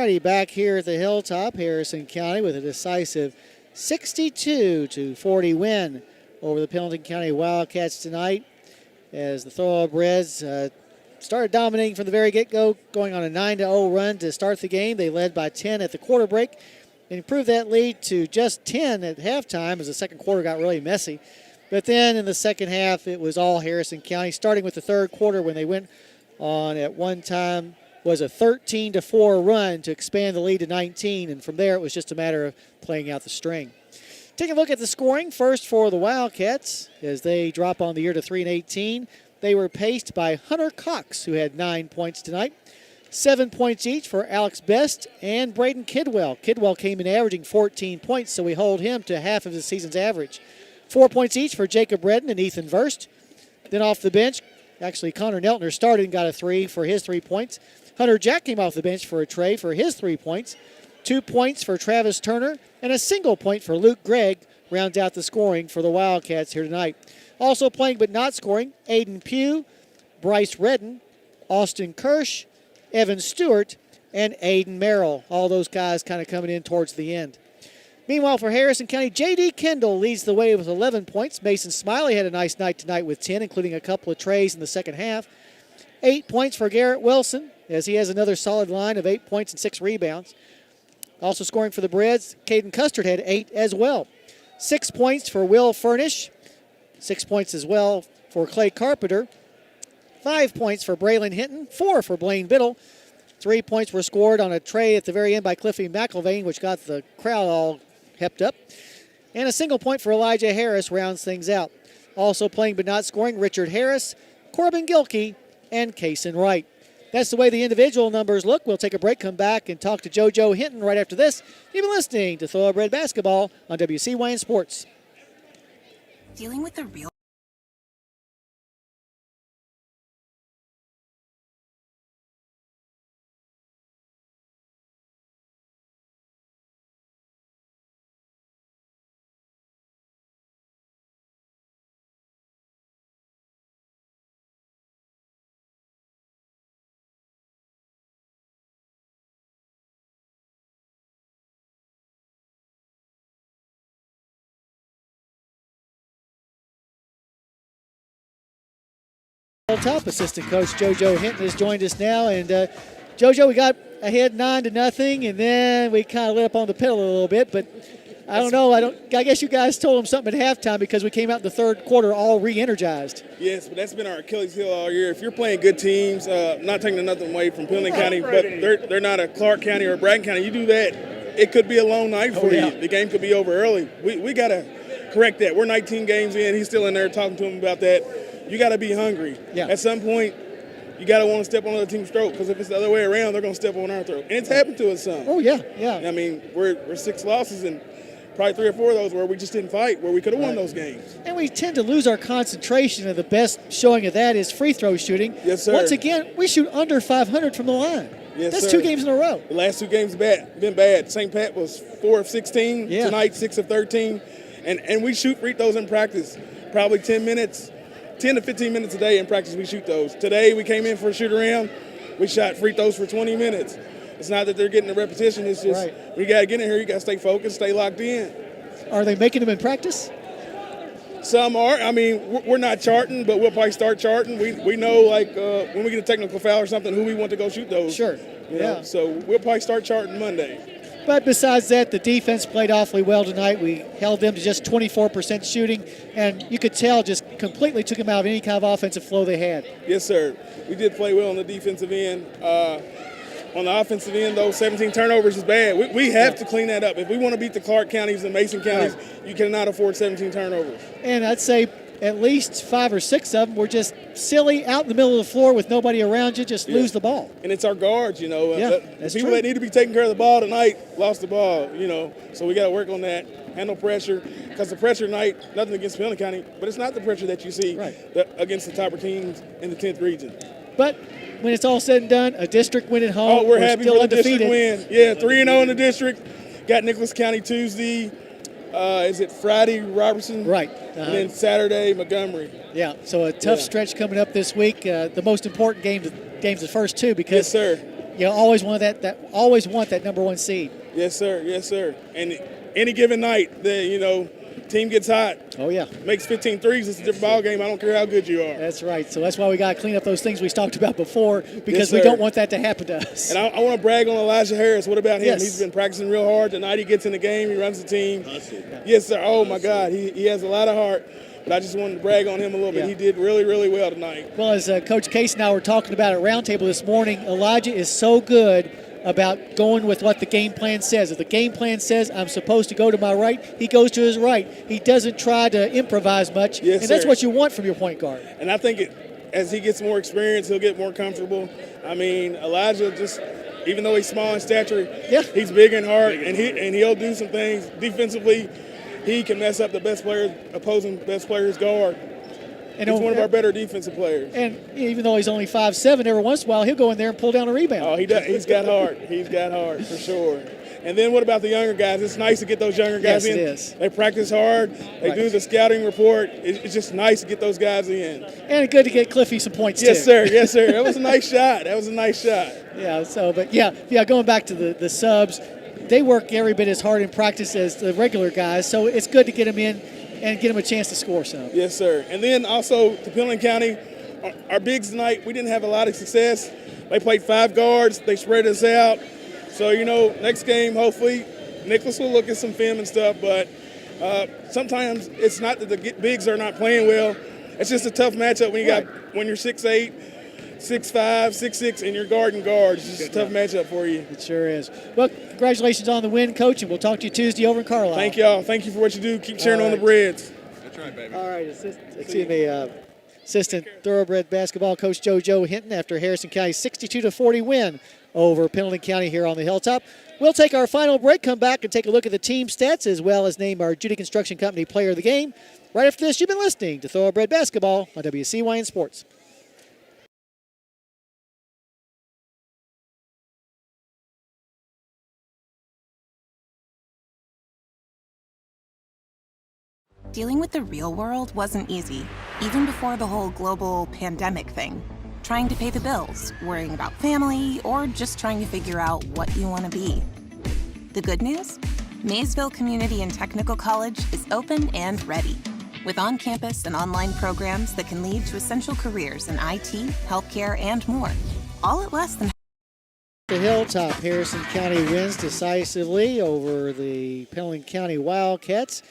Friday, back here at the Hilltop, Harrison County with a decisive 62-40 win over the Pendleton County Wildcats tonight, as the Thoroughbreds started dominating from the very get-go, going on a 9-0 run to start the game. They led by 10 at the quarter break and improved that lead to just 10 at halftime as the second quarter got really messy. But then in the second half, it was all Harrison County, starting with the third quarter when they went on at one time was a 13-4 run to expand the lead to 19, and from there it was just a matter of playing out the string. Taking a look at the scoring, first for the Wildcats, as they drop on the year to 3-18. They were paced by Hunter Cox, who had 9 points tonight. 7 points each for Alex Best and Braden Kidwell. Kidwell came in averaging 14 points, so we hold him to half of the season's average. 4 points each for Jacob Redden and Ethan Verst. Then off the bench, actually Connor Neltner started and got a 3 for his 3 points. Hunter Jack came off the bench for a tray for his 3 points. 2 points for Travis Turner and a single point for Luke Gregg rounds out the scoring for the Wildcats here tonight. Also playing but not scoring, Aiden Pugh, Bryce Redden, Austin Kirsch, Evan Stewart, and Aiden Merrill. All those guys kind of coming in towards the end. Meanwhile, for Harrison County, J.D. Kendall leads the way with 11 points. Mason Smiley had a nice night tonight with 10, including a couple of trays in the second half. 8 points for Garrett Wilson, as he has another solid line of 8 points and 6 rebounds. Also scoring for the Breds, Caden Custard had 8 as well. 6 points for Will Furnish. 6 points as well for Clay Carpenter. 5 points for Braylon Hinton. 4 for Blaine Biddle. 3 points were scored on a tray at the very end by Cliffy McIlvain, which got the crowd all hepped up. And a single point for Elijah Harris rounds things out. Also playing but not scoring, Richard Harris, Corbin Gilkey, and Kaysen Wright. That's the way the individual numbers look. We'll take a break, come back, and talk to JoJo Hinton right after this. You've been listening to Thoroughbred Basketball on WCYN Sports. Dealing with the real Top assistant coach JoJo Hinton has joined us now, and JoJo, we got ahead 9-0, and then we kind of lit up on the pedal a little bit, but I don't know. I guess you guys told them something at halftime because we came out in the third quarter all re-energized. Yes, but that's been our Achilles heel all year. If you're playing good teams, not taking nothing away from Pendleton County, but they're not a Clark County or a Bragg County. You do that, it could be a long night for you. The game could be over early. We got to correct that. We're 19 games in. He's still in there talking to him about that. You got to be hungry. Yeah. At some point, you got to want to step on the other team's throat, because if it's the other way around, they're going to step on our throat. And it's happened to us some. Oh, yeah, yeah. I mean, we're 6 losses, and probably 3 or 4 of those where we just didn't fight, where we could have won those games. And we tend to lose our concentration, and the best showing of that is free throw shooting. Yes, sir. Once again, we shoot under 500 from the line. Yes, That's sir. 2 games in a row. The last 2 games been bad. St. Pat was 4 of 16. Yeah. Tonight, 6 of 13. And we shoot free throws in practice, probably 10 to 15 minutes a day in practice we shoot those. Today we came in for a shoot around. We shot free throws for 20 minutes. It's not that they're getting the repetition. It's just we got to get in here. You got to stay focused, stay locked in. Are they making them in practice? Some are. I mean, we're not charting, but we'll probably start charting. We know, like, when we get a technical foul or something, who we want to go shoot those. Sure. You know? So we'll probably start charting Monday. But besides that, the defense played awfully well tonight. We held them to just 24% shooting, and you could tell just completely took them out of any kind of offensive flow they had. Yes, sir. We did play well on the defensive end. On the offensive end, though, 17 turnovers is bad. We have to clean that up. If we want to beat the Clark counties and Mason counties, you cannot afford 17 turnovers. And I'd say at least 5 or 6 of them were just silly, out in the middle of the floor with nobody around you, just lose the ball. And it's our guards, you know. That's the people true. that need to be taking care of the ball tonight lost the ball, you know. So we got to work on that, handle pressure. Because the pressure tonight, nothing against Pendleton County, but it's not the pressure that you see against the top teams in the 10th region. But when it's all said and done, a district win at home. Oh, we're happy still for the undefeated. district win. Yeah, 3-0 in the district. Got Nicholas County Tuesday. Is it Friday, Robertson? Right. And then Saturday, Montgomery. Yeah, so a tough stretch coming up this week. The most important games the first 2 because you always want always want that number one seed. Yes, sir. Yes, sir. And any given night, team gets hot. Oh, yeah. Makes 15 threes. It's a different ball game. I don't care how good you are. That's right. So that's why we got to clean up those things we talked about before, because Yes, we sir. don't want that to happen to us. And I want to brag on Elijah Harris. What about him? Yes. He's been practicing real hard. Tonight he gets in the game. He runs the team. Yes, sir. Oh, my God. He has a lot of heart. But I just wanted to brag on him a little bit. Yeah. He did really, really well tonight. Well, as Coach Case and I were talking about at Roundtable this morning, Elijah is so good about going with what the game plan says. If the game plan says I'm supposed to go to my right, he goes to his right. He doesn't try to improvise much, Yes, and that's sir. what you want from your point guard. And I think as he gets more experience, he'll get more comfortable. I mean, Elijah even though he's small in stature, Yeah. he's big in heart, and he'll do some things defensively. He can mess up the opposing best player's guard. And He's one of our better defensive players. And even though he's only 5'7", every once in a while he'll go in there and pull down a rebound. Oh, he does. He's got heart. He's got heart for sure. And then what about the younger guys? It's nice to get those younger guys Yes, in. it is. They practice hard. They Right. do the scouting report. It's just nice to get those guys in. And good to get Cliffy some points Yes, too. sir. Yes, sir. That was a nice shot. Yeah. So, but yeah. Going back to the subs, they work every bit as hard in practice as the regular guys. So it's good to get them in and get them a chance to score some. Yes, sir. And then also to Pendleton County, our bigs tonight, we didn't have a lot of success. They played 5 guards. They spread us out. So, next game, hopefully, Nicholas will look at some film and stuff. But sometimes it's not that the bigs are not playing well. It's just a tough matchup when you're 6'8", 6'5", 6'6", and you're guarding guards. It's just a tough matchup for you. It sure is. Well, congratulations on the win, Coach, and we'll talk to you Tuesday over in Carlisle. Thank y'all. Thank you for what you do. Keep cheering on the Reds. That's right, baby. All right, assistant thoroughbred basketball coach JoJo Hinton after Harrison County's 62-40 win over Pendleton County here on the Hilltop. We'll take our final break, come back and take a look at the team stats as well as name our Judy Construction Company player of the game. Right after this, you've been listening to Thoroughbred Basketball on WCYN Sports. Dealing with the real world wasn't easy, even before the whole global pandemic thing. Trying to pay the bills, worrying about family, or just trying to figure out what you want to be. The good news? Maysville Community and Technical College is open and ready, with on-campus and online programs that can lead to essential careers in IT, healthcare, and more, all at less than The Hilltop, Harrison County wins decisively over the Pendleton County Wildcats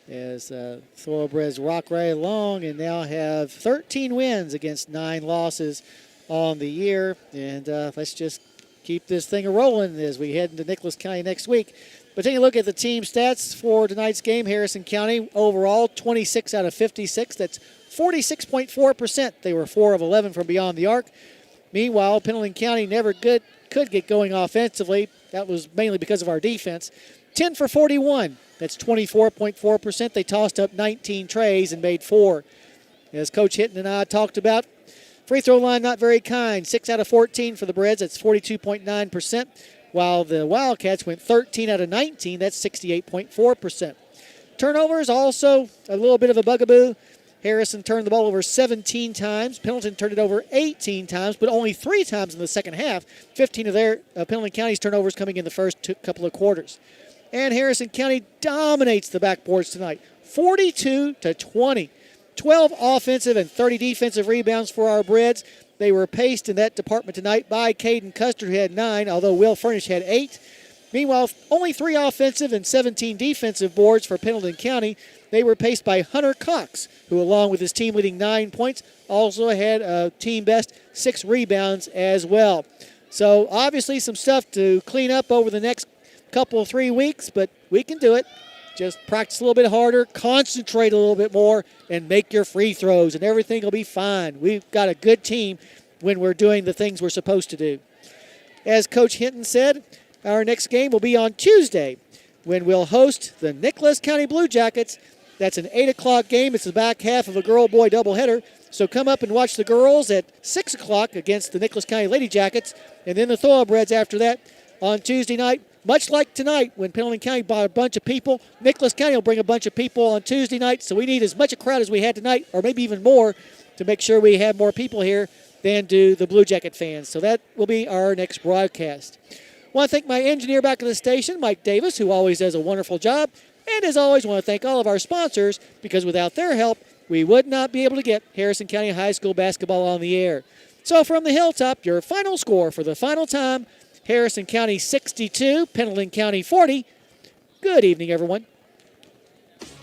as Thoroughbreds rock right along and now have 13 wins against 9 losses on the year. And let's just keep this thing rolling as we head into Nicholas County next week. But taking a look at the team stats for tonight's game, Harrison County overall 26 out of 56. That's 46.4%. They were 4 of 11 from beyond the arc. Meanwhile, Pendleton County never could get going offensively. That was mainly because of our defense. 10 for 41. That's 24.4%. They tossed up 19 trays and made 4. As Coach Hinton and I talked about, free throw line not very kind. 6 out of 14 for the Breds. That's 42.9%. While the Wildcats went 13 out of 19. That's 68.4%. Turnovers also a little bit of a bugaboo. Harrison turned the ball over 17 times. Pendleton turned it over 18 times, but only 3 times in the second half. 15 of their Pendleton County's turnovers coming in the first couple of quarters. And Harrison County dominates the backboards tonight, 42-20. 12 offensive and 30 defensive rebounds for our Breds. They were paced in that department tonight by Caden Custer, who had 9, although Will Furnish had 8. Meanwhile, only 3 offensive and 17 defensive boards for Pendleton County. They were paced by Hunter Cox, who along with his team leading 9 points, also had a team best 6 rebounds as well. So obviously some stuff to clean up over the next couple 3 weeks, but we can do it. Just practice a little bit harder, concentrate a little bit more, and make your free throws, and everything will be fine. We've got a good team when we're doing the things we're supposed to do. As Coach Hinton said, our next game will be on Tuesday when we'll host the Nicholas County Blue Jackets. That's an 8 o'clock game. It's the back half of a girl-boy doubleheader. So come up and watch the girls at 6 o'clock against the Nicholas County Lady Jackets, and then the Thoroughbreds after that on Tuesday night. Much like tonight when Pendleton County brought a bunch of people, Nicholas County will bring a bunch of people on Tuesday night, so we need as much a crowd as we had tonight, or maybe even more, to make sure we have more people here than do the Blue Jacket fans. So that will be our next broadcast. I want to thank my engineer back at the station, Mike Davis, who always does a wonderful job. And as always, I want to thank all of our sponsors, because without their help, we would not be able to get Harrison County High School basketball on the air. So from the hilltop, your final score for the final time, Harrison County 62, Pendleton County 40. Good evening, everyone.